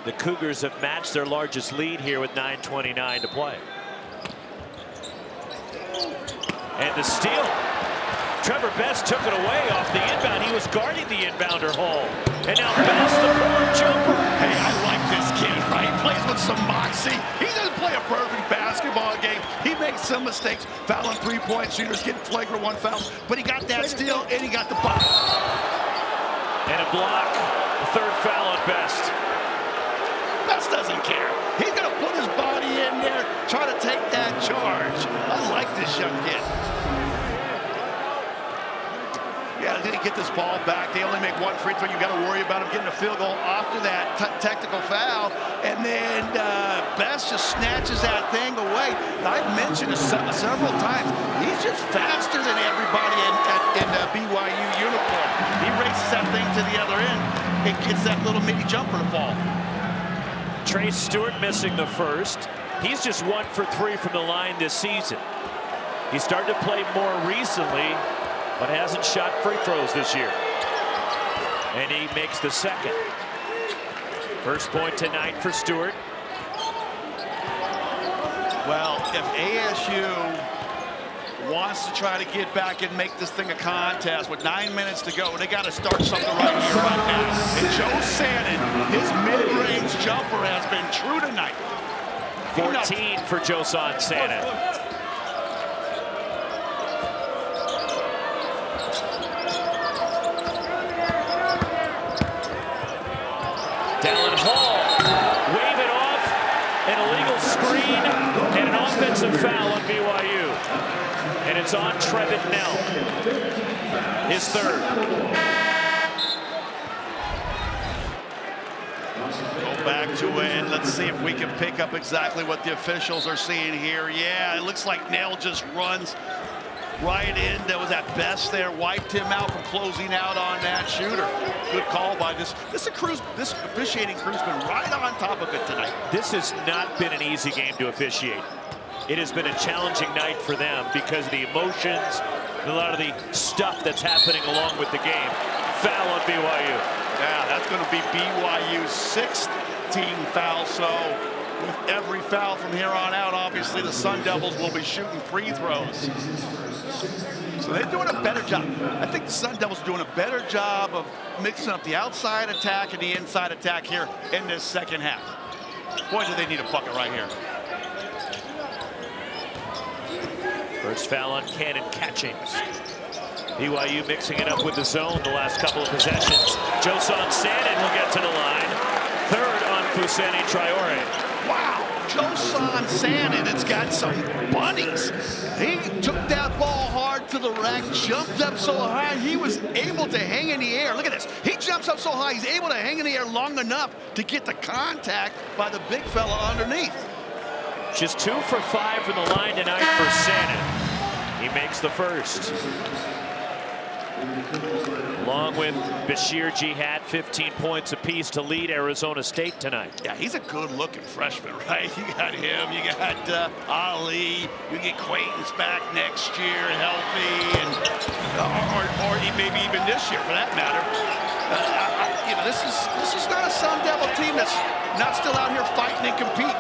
the Cougars have matched their largest lead here with 9:29 to play. And the steal. Trevor Best took it away off the inbound. He was guarding the inbounder, Hall. And now Best, the forward jumper. Hey, I like this kid, right? He plays with some moxie. He doesn't play a perfect basketball game. He makes some mistakes, fouling 3-point shooters, getting flagrant 1 fouls. But he got that steal, and he got the bucket. And a block. The 3rd foul on Best. Best doesn't care. He's going to put his body in there, try to take that charge. I like this young kid. Yeah, they didn't get this ball back. They only make 1 free throw. You got to worry about him getting a field goal after that technical foul. And then Best just snatches that thing away. I've mentioned it several times. He's just faster than everybody in the BYU uniform. He races that thing to the other end and gets that little mini jumper to fall. Trey Stewart missing the first. He's just 1 for 3 from the line this season. He started to play more recently, but hasn't shot free throws this year. And he makes the second. First point tonight for Stewart. Well, if ASU wants to try to get back and make this thing a contest with 9 minutes to go, they got to start something right here, right now. And Joe Sanin, his mid-range jumper has been true tonight. 14 for Josan Sanin. Dallin Hall, wave it off, an illegal screen, and an offensive foul on BYU. And it's on Trevin Nell, his 3rd. back to it, and let's see if we can pick up exactly what the officials are seeing here. Yeah, it looks like Nell just runs right in. That was at best there, wiped him out from closing out on that shooter. Good call by this officiating crew's been right on top of it tonight. This has not been an easy game to officiate. It has been a challenging night for them because of the emotions and a lot of the stuff that's happening along with the game. Foul on BYU. Yeah, that's going to be BYU's 6th team foul. So with every foul from here on out, obviously the Sun Devils will be shooting free throws. So they're doing a better job. I think the Sun Devils are doing a better job of mixing up the outside attack and the inside attack here in this second half. Boy, do they need a bucket right here. First foul on Cannon Catchings. BYU mixing it up with the zone the last couple of possessions. Joson Sannon will get to the line. Third on Fousseyni Traore. Wow, Joson Sannon has got some bunnies. He took that ball hard to the rack, jumped up so high, he was able to hang in the air. Look at this. He jumps up so high, he's able to hang in the air long enough to get the contact by the big fella underneath. Just 2 for 5 from the line tonight for Sannon. He makes the first. Along with Bashir Jihad, 15 points apiece to lead Arizona State tonight. Yeah, he's a good-looking freshman, right? You got him, you got Ali, you get Quaintance back next year, healthy, and or maybe even this year, for that matter. You know, this is not a Sun Devil team that's not still out here fighting and competing.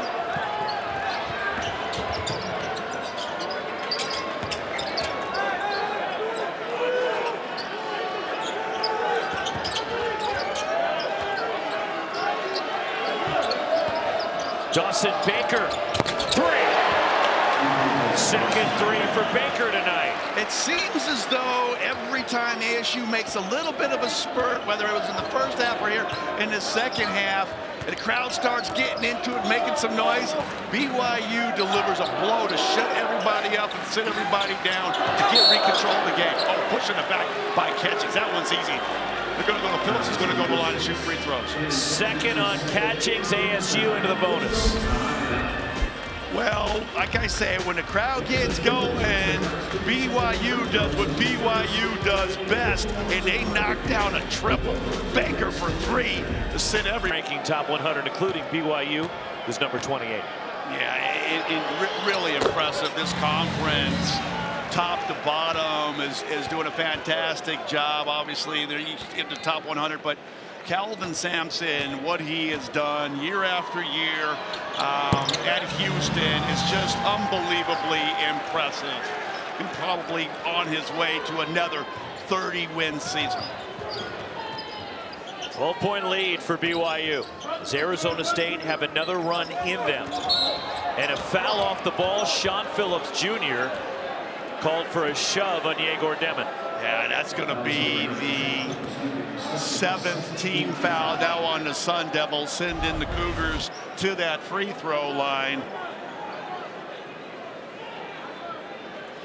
Dawson Baker, 3. Second 3 for Baker tonight. It seems as though every time ASU makes a little bit of a spurt, whether it was in the first half or here in the second half, and the crowd starts getting into it, making some noise, BYU delivers a blow to shut everybody up and sit everybody down to get recontrol of the game. Oh, pushing it back by Catchings. That one's easy. They're going to go to Phillips is going to go to the line and shoot free throws. Second on Catchings, ASU into the bonus. Well, like I say, when the crowd gets going, BYU does what BYU does best, and they knock down a triple. Baker for 3 to sit every. Ranking top 100, including BYU, is number 28. Yeah, really impressive. This conference, top to bottom, is doing a fantastic job. Obviously, they're in the top 100, but Calvin Sampson, what he has done year after year at Houston is just unbelievably impressive, and probably on his way to another 30-win season. 12-point lead for BYU. As Arizona State have another run in them. And a foul off the ball. Sean Phillips Jr. called for a shove on Yegor Demin. Yeah, that's going to be the 7th team foul now on the Sun Devils, sending the Cougars to that free throw line.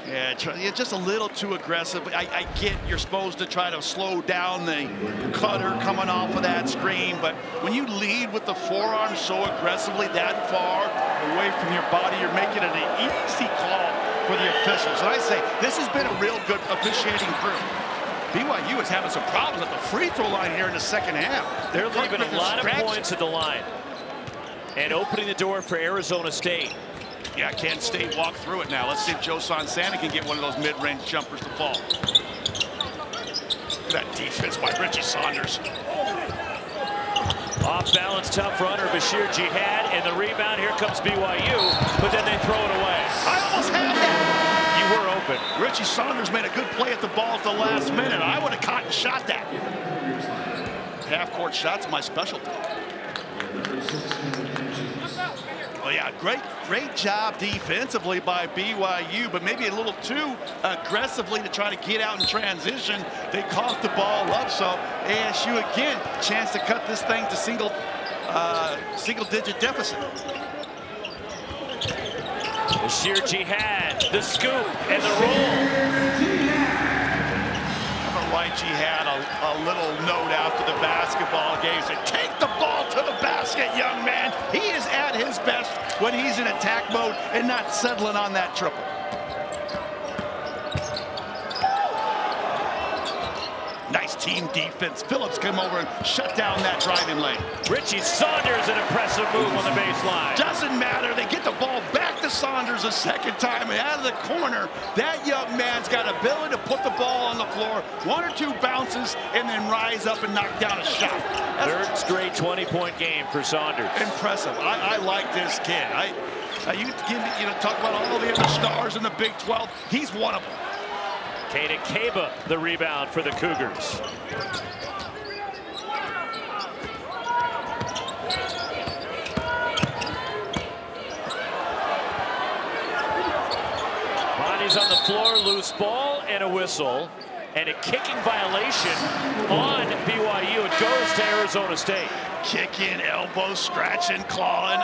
Yeah, just a little too aggressive. I get you're supposed to try to slow down the cutter coming off of that screen, but when you lead with the forearm so aggressively that far away from your body, you're making it an easy call for the officials. And I say, this has been a real good officiating crew. BYU is having some problems at the free throw line here in the second half. They're leaving a lot of points at the line and opening the door for Arizona State. Yeah, Kent State walk through it now. Let's see if Joson Sannon can get one of those mid-range jumpers to fall. Look at that defense by Richie Saunders. Off balance, tough runner, Bashir Jihad, and the rebound. Here comes BYU, but then they throw it away. I almost had that. You were open. Richie Saunders made a good play at the ball at the last minute. I would have caught and shot that. Half-court shots, my specialty. Well, yeah, great job defensively by BYU, but maybe a little too aggressively to try to get out in transition. They coughed the ball up, so ASU again, chance to cut this thing to single-digit deficit. Bashir Jihad, the scoop, and the roll. I don't know why Jihad a little note after the basketball game said, take the ball to the basket, young man. He is at his best when he's in attack mode and not settling on that triple. Nice team defense. Phillips came over and shut down that driving lane. Richie Saunders, an impressive move on the baseline. Doesn't matter. They get the ball back to Saunders a second time and out of the corner. That young man's got ability to put the ball on the floor, 1 or 2 bounces, and then rise up and knock down a shot. Third straight 20-point game for Saunders. Impressive. I like this kid. Talk about all the other stars in the Big 12. He's one of them. Keita Kaba, the rebound for the Cougars. Bodies on the floor, loose ball, and a whistle. And a kicking violation on BYU. It goes to Arizona State. Kicking, elbow, scratching, clawing.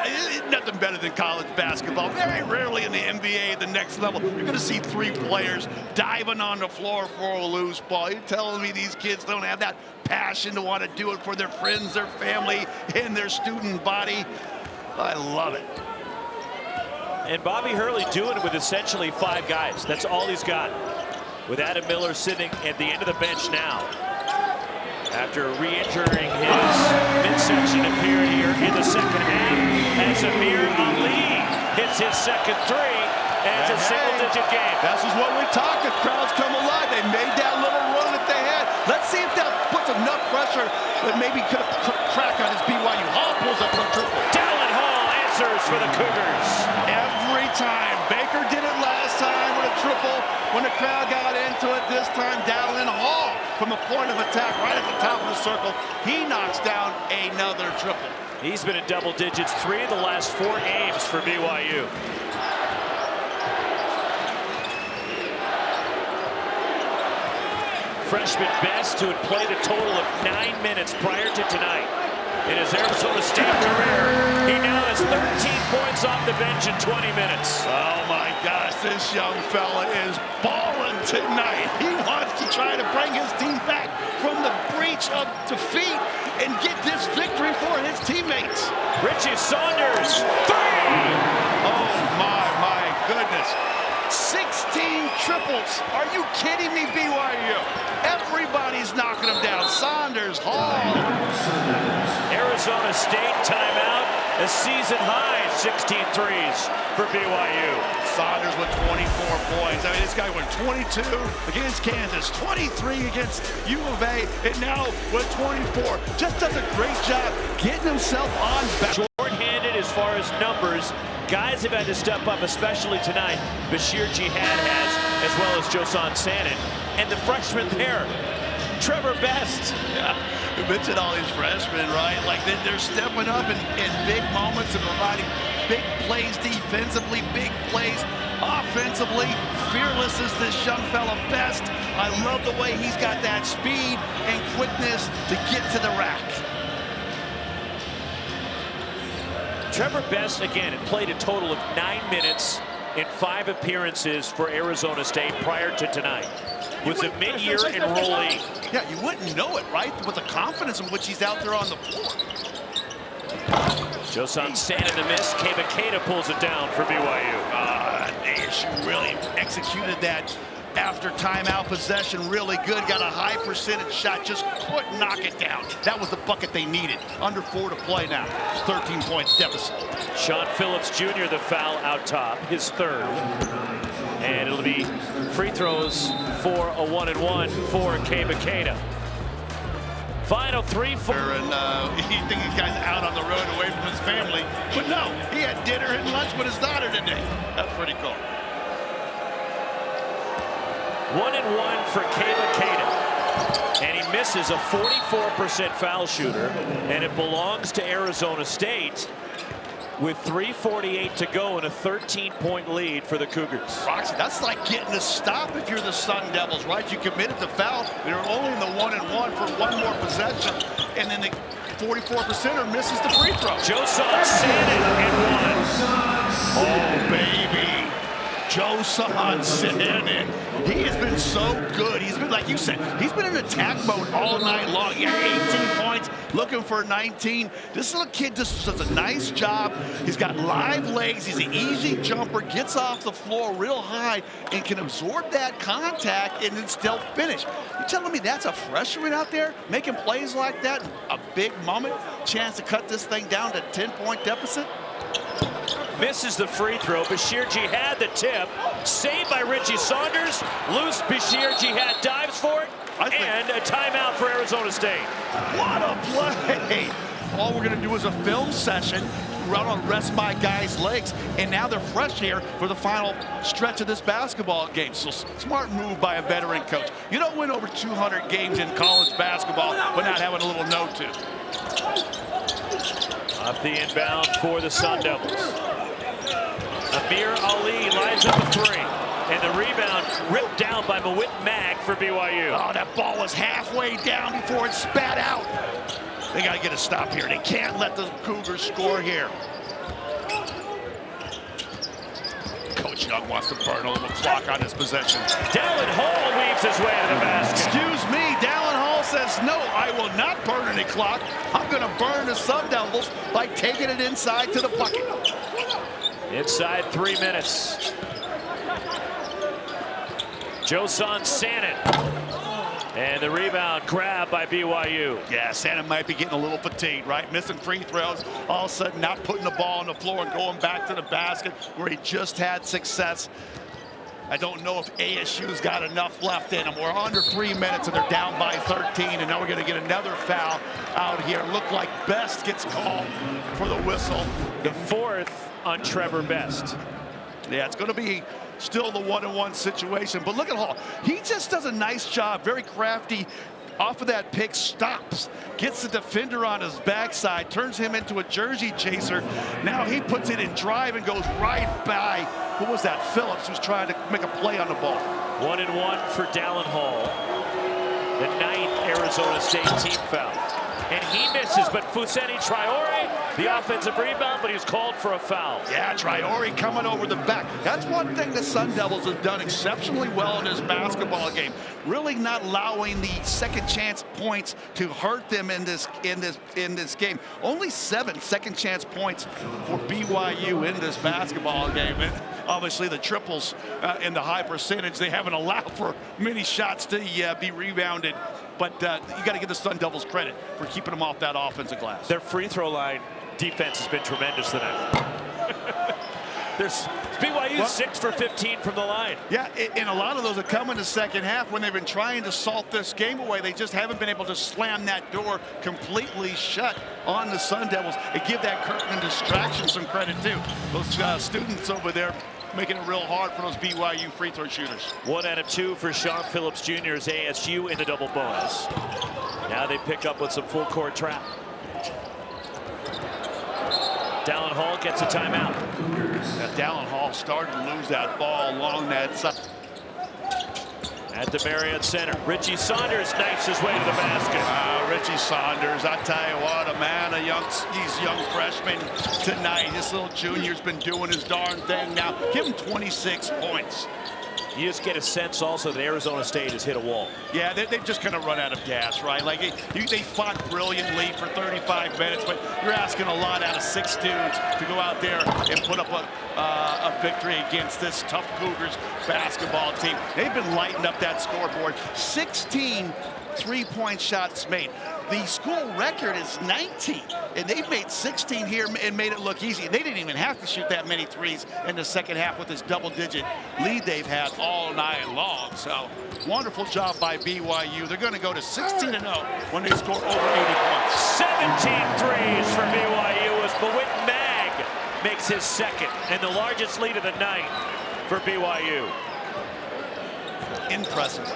Nothing better than college basketball. Very rarely in the NBA, the next level, you're going to see 3 players diving on the floor for a loose ball. You're telling me these kids don't have that passion to want to do it for their friends, their family, and their student body? I love it. And Bobby Hurley doing it with essentially 5 guys. That's all he's got. With Adam Miller sitting at the end of the bench now. After re-injuring his midsection appeared here in the second half as Amir Ali hits his second 3, and it's a single-digit game. This is what we talk. The crowds come alive. They made that little run that they had. Let's see if that puts enough pressure that maybe could crack on his BYU. Hall pulls up for a triple. Dallin Hall answers for the Cougars. Every time. Baker did it last time with a triple. When the crowd got into it, this time Dallin Hall from the point of attack right at the top of the circle. He knocks down another triple. He's been in double digits 3 of the last 4 games for BYU. Freshman Best, who had played a total of 9 minutes prior to tonight in his Arizona State career. He now has 13 points off the bench in 20 minutes. Oh my gosh, this young fella is balling tonight. He wants to try to bring his team back from the breach of defeat and get this victory for his teammates. Richie Saunders, 3! Oh my goodness. 16 triples. Are you kidding me, BYU? Everybody's knocking them down. Saunders, Hall. Arizona State timeout, a season high 16 threes for BYU. Saunders with 24 points. I mean, this guy went 22 against Kansas, 23 against U of A, and now with 24. Just does a great job getting himself on back. Short-handed as far as numbers. Guys have had to step up, especially tonight. Bashir Jihad has, as well as Josan Sanin. And the freshman there, Trevor Best. Yeah, you mentioned all these freshmen, right? Like they're stepping up in big moments and providing big plays defensively, big plays offensively. Fearless is this young fella Best. I love the way he's got that speed and quickness to get to the rack. Trevor Best, again, had played a total of 9 minutes in 5 appearances for Arizona State prior to tonight. Was a mid-year enrollee. Yeah, you wouldn't know it, right? With the confidence in which he's out there on the floor. Josan Sanin the miss. Keita pulls it down for BYU. ASU really executed that after timeout possession really good. Got a high percentage shot, just couldn't knock it down. That was the bucket they needed. Under 4 to play now. 13 points deficit. Sean Phillips Jr. the foul out top, his 3rd. And it'll be free throws for a 1-and-1 for Keita. Final 3-4. And you think this guy's out on the road away from his family. But no, he had dinner and lunch with his daughter today. That's pretty cool. 1-and-1 for Keita. And he misses a 44% foul shooter. And it belongs to Arizona State with 3:48 to go and a 13-point lead for the Cougars. Roxy, that's like getting a stop if you're the Sun Devils, right? You committed the foul. You're only in the 1-and-1 for 1 more possession. And then the 44%er misses the free throw. Josan Sanin and 1. Oh, baby. Joe Sonson. He has been so good. He's been, like you said, he's been in attack mode all night long. He got 18 points, looking for 19. This little kid just does a nice job. He's got live legs. He's an easy jumper, gets off the floor real high, and can absorb that contact and then still finish. You're telling me that's a freshman out there making plays like that? A big moment, chance to cut this thing down to 10-point deficit? Misses the free throw. Bashir Jihad the tip. Saved by Richie Saunders. Loose Bashir Jihad dives for it. And a timeout for Arizona State. What a play! All we're going to do is a film session. Run on rest my guys' legs. And now they're fresh here for the final stretch of this basketball game. So smart move by a veteran coach. You don't win over 200 games in college basketball without having a little note to. Off the inbound for the Sun Devils. Amir Ali lines up a three. And the rebound ripped down by Mawit Mag for BYU. Oh, that ball was halfway down before it spat out. They got to get a stop here. They can't let the Cougars score here. Coach Young wants to burn a little clock on his possession. Dallin Hall weaves his way to the basket. Excuse me, Dallin Hall says, no, I will not burn any clock. I'm going to burn the Sun Devils by taking it inside to the bucket. Inside 3 minutes. Joson Sanin. And the rebound grabbed by BYU. Yeah, Sanin might be getting a little fatigued, right? Missing free throws, all of a sudden not putting the ball on the floor and going back to the basket where he just had success. I don't know if ASU's got enough left in them. We're under 3 minutes and they're down by 13, and now we're going to get another foul out here. Look like Best gets called for the whistle. The fourth on Trevor Best. Yeah, it's going to be still the 1-on-1 situation, but look at Hall. He just does a nice job, very crafty. Off of that pick, stops, gets the defender on his backside, turns him into a jersey chaser. Now he puts it in drive and goes right by, who was that, Phillips, who's trying to make a play on the ball. 1-and-1 for Dallin Hall. The 9th Arizona State team foul. And he misses, but Fousseyni Traore, the offensive rebound, but he's called for a foul. Yeah, Traore coming over the back. That's one thing the Sun Devils have done exceptionally well in this basketball game. Really not allowing the second chance points to hurt them in this game. Only 7 second chance points for BYU in this basketball game. And obviously the triples in the high percentage, they haven't allowed for many shots to be rebounded. But you got to give the Sun Devils credit for keeping them off that offensive glass. Their free throw line defense has been tremendous tonight. There's BYU 6 for 15 from the line. Yeah, and a lot of those have come in the second half when they've been trying to salt this game away. They just haven't been able to slam that door completely shut on the Sun Devils and give that Kirkman distraction some credit too. Those students over there making it real hard for those BYU free throw shooters. 1 out of 2 for Sean Phillips Jr.'s ASU in the double bonus. Now they pick up with some full court trap. Dallin Hall gets a timeout. Now Dallin Hall started to lose that ball along that side. At the Marriott Center, Richie Saunders knifes his way to the basket. Richie Saunders, I tell you what, a man, these young freshmen tonight. This little junior's been doing his darn thing now. Give him 26 points. You just get a sense also that Arizona State has hit a wall. Yeah, they've just kind of run out of gas, right? Like they fought brilliantly for 35 minutes, but you're asking a lot out of 6 dudes to go out there and put up a victory against this tough Cougars basketball team. They've been lighting up that scoreboard. 16 3-point shots made. The school record is 19, and they've made 16 here and made it look easy. They didn't even have to shoot that many threes in the second half with this double-digit lead they've had all night long. So, wonderful job by BYU. They're going to go to 16-0 when they score over 80 points. 17 threes for BYU as Mawit Mag makes his second and the largest lead of the night for BYU. Impressive.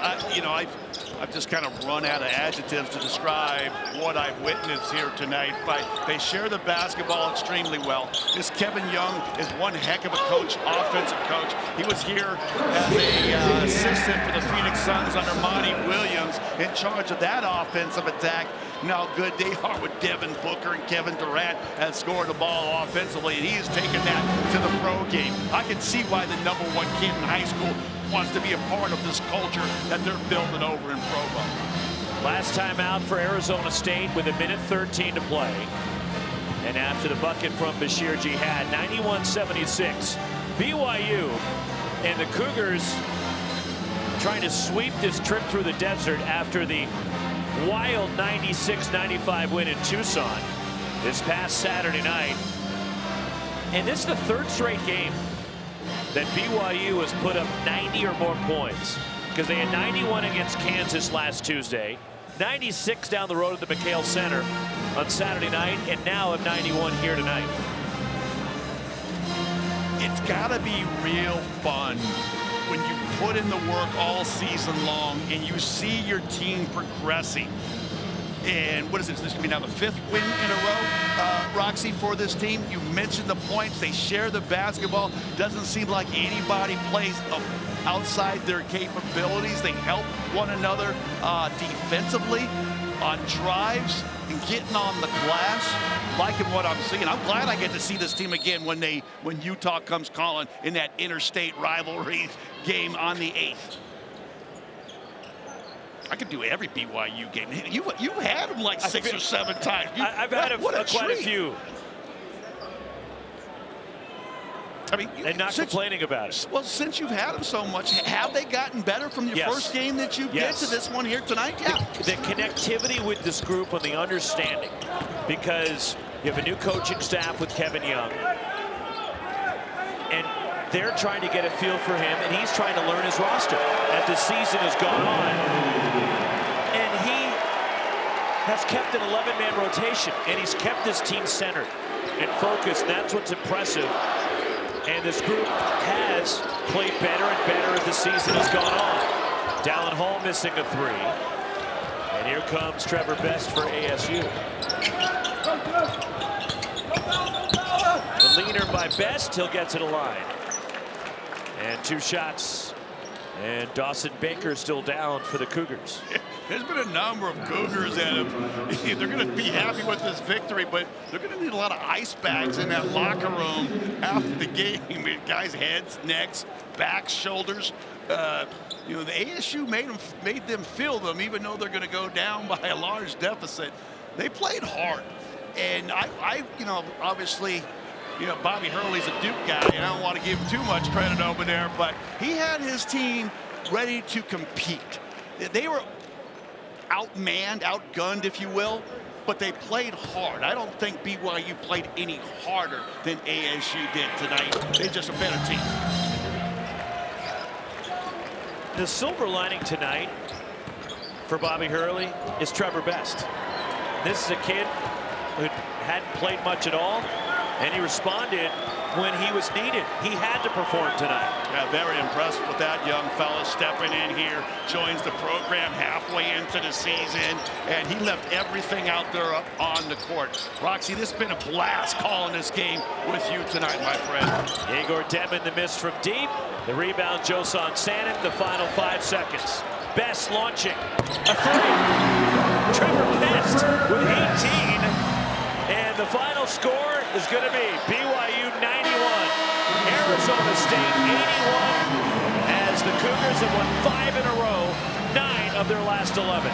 I've just kind of run out of adjectives to describe what I've witnessed here tonight. They share the basketball extremely well. This Kevin Young is one heck of a coach, offensive coach. He was here as a assistant for the Phoenix Suns under Monty Williams, in charge of that offensive attack. and how good they are with Devin Booker and Kevin Durant has scored the ball offensively, and he has taken that to the pro game. I can see why the #1 kid in high school wants to be a part of this culture that they're building over in Provo. Last time out for Arizona State with 1:13 to play. And after the bucket from Bashir Jihad, 91-76. BYU and the Cougars trying to sweep this trip through the desert after the wild 96-95 win in Tucson this past Saturday night. And this is the third straight game that BYU has put up 90 or more points, because they had 91 against Kansas last Tuesday, 96 down the road at the McHale Center on Saturday night, and now at 91 here tonight. It's got to be real fun when you put in the work all season long and you see your team progressing. And what is this? This could be now the 5th win in a row, Roxy, for this team. You mentioned the points. They share the basketball. Doesn't seem like anybody plays outside their capabilities. They help one another defensively on drives and getting on the glass. Liking what I'm seeing. I'm glad I get to see this team again when Utah comes calling in that interstate rivalry game on the 8th. I could do every BYU game. You've had them like 6 or 7 times. I've had quite a few. I mean, and not complaining about it. Well, since you've had them so much, have they gotten better from your first game that you get to this one here tonight? Yeah. The connectivity with this group and the understanding, because you have a new coaching staff with Kevin Young, and they're trying to get a feel for him, and he's trying to learn his roster as the season has gone on. And he has kept an 11-man rotation, and he's kept this team centered and focused, and that's what's impressive. And this group has played better and better as the season has gone on. Dallin Hall missing a 3. And here comes Trevor Best for ASU. The leaner by Best, he'll get to the line. And 2 shots. And Dawson Baker still down for the Cougars. There's been a number of Cougars that they're going to be happy with this victory, but they're going to need a lot of ice bags in that locker room after the game. Guys' heads, necks, backs, shoulders. You know, the ASU made them feel them, even though they're going to go down by a large deficit. They played hard, and you know, obviously, you know, Bobby Hurley's a Duke guy, and I don't want to give him too much credit over there, but he had his team ready to compete. They were outmanned, outgunned, if you will, but they played hard. I don't think BYU played any harder than ASU did tonight. They're just a better team. The silver lining tonight for Bobby Hurley is Trevor Best. This is a kid who hadn't played much at all, and he responded when he was needed. He had to perform tonight. Yeah, very impressed with that young fella stepping in here. Joins the program halfway into the season, and he left everything out there on the court. Roxy, this has been a blast calling this game with you tonight, my friend. Igor Demin, the miss from deep. The rebound, Josan Sanin, the final 5 seconds. Best launching a 3. Trevor Best with 18. And the final score is going to be BYU 91, Arizona State 81, as the Cougars have won 5 in a row, 9 of their last 11.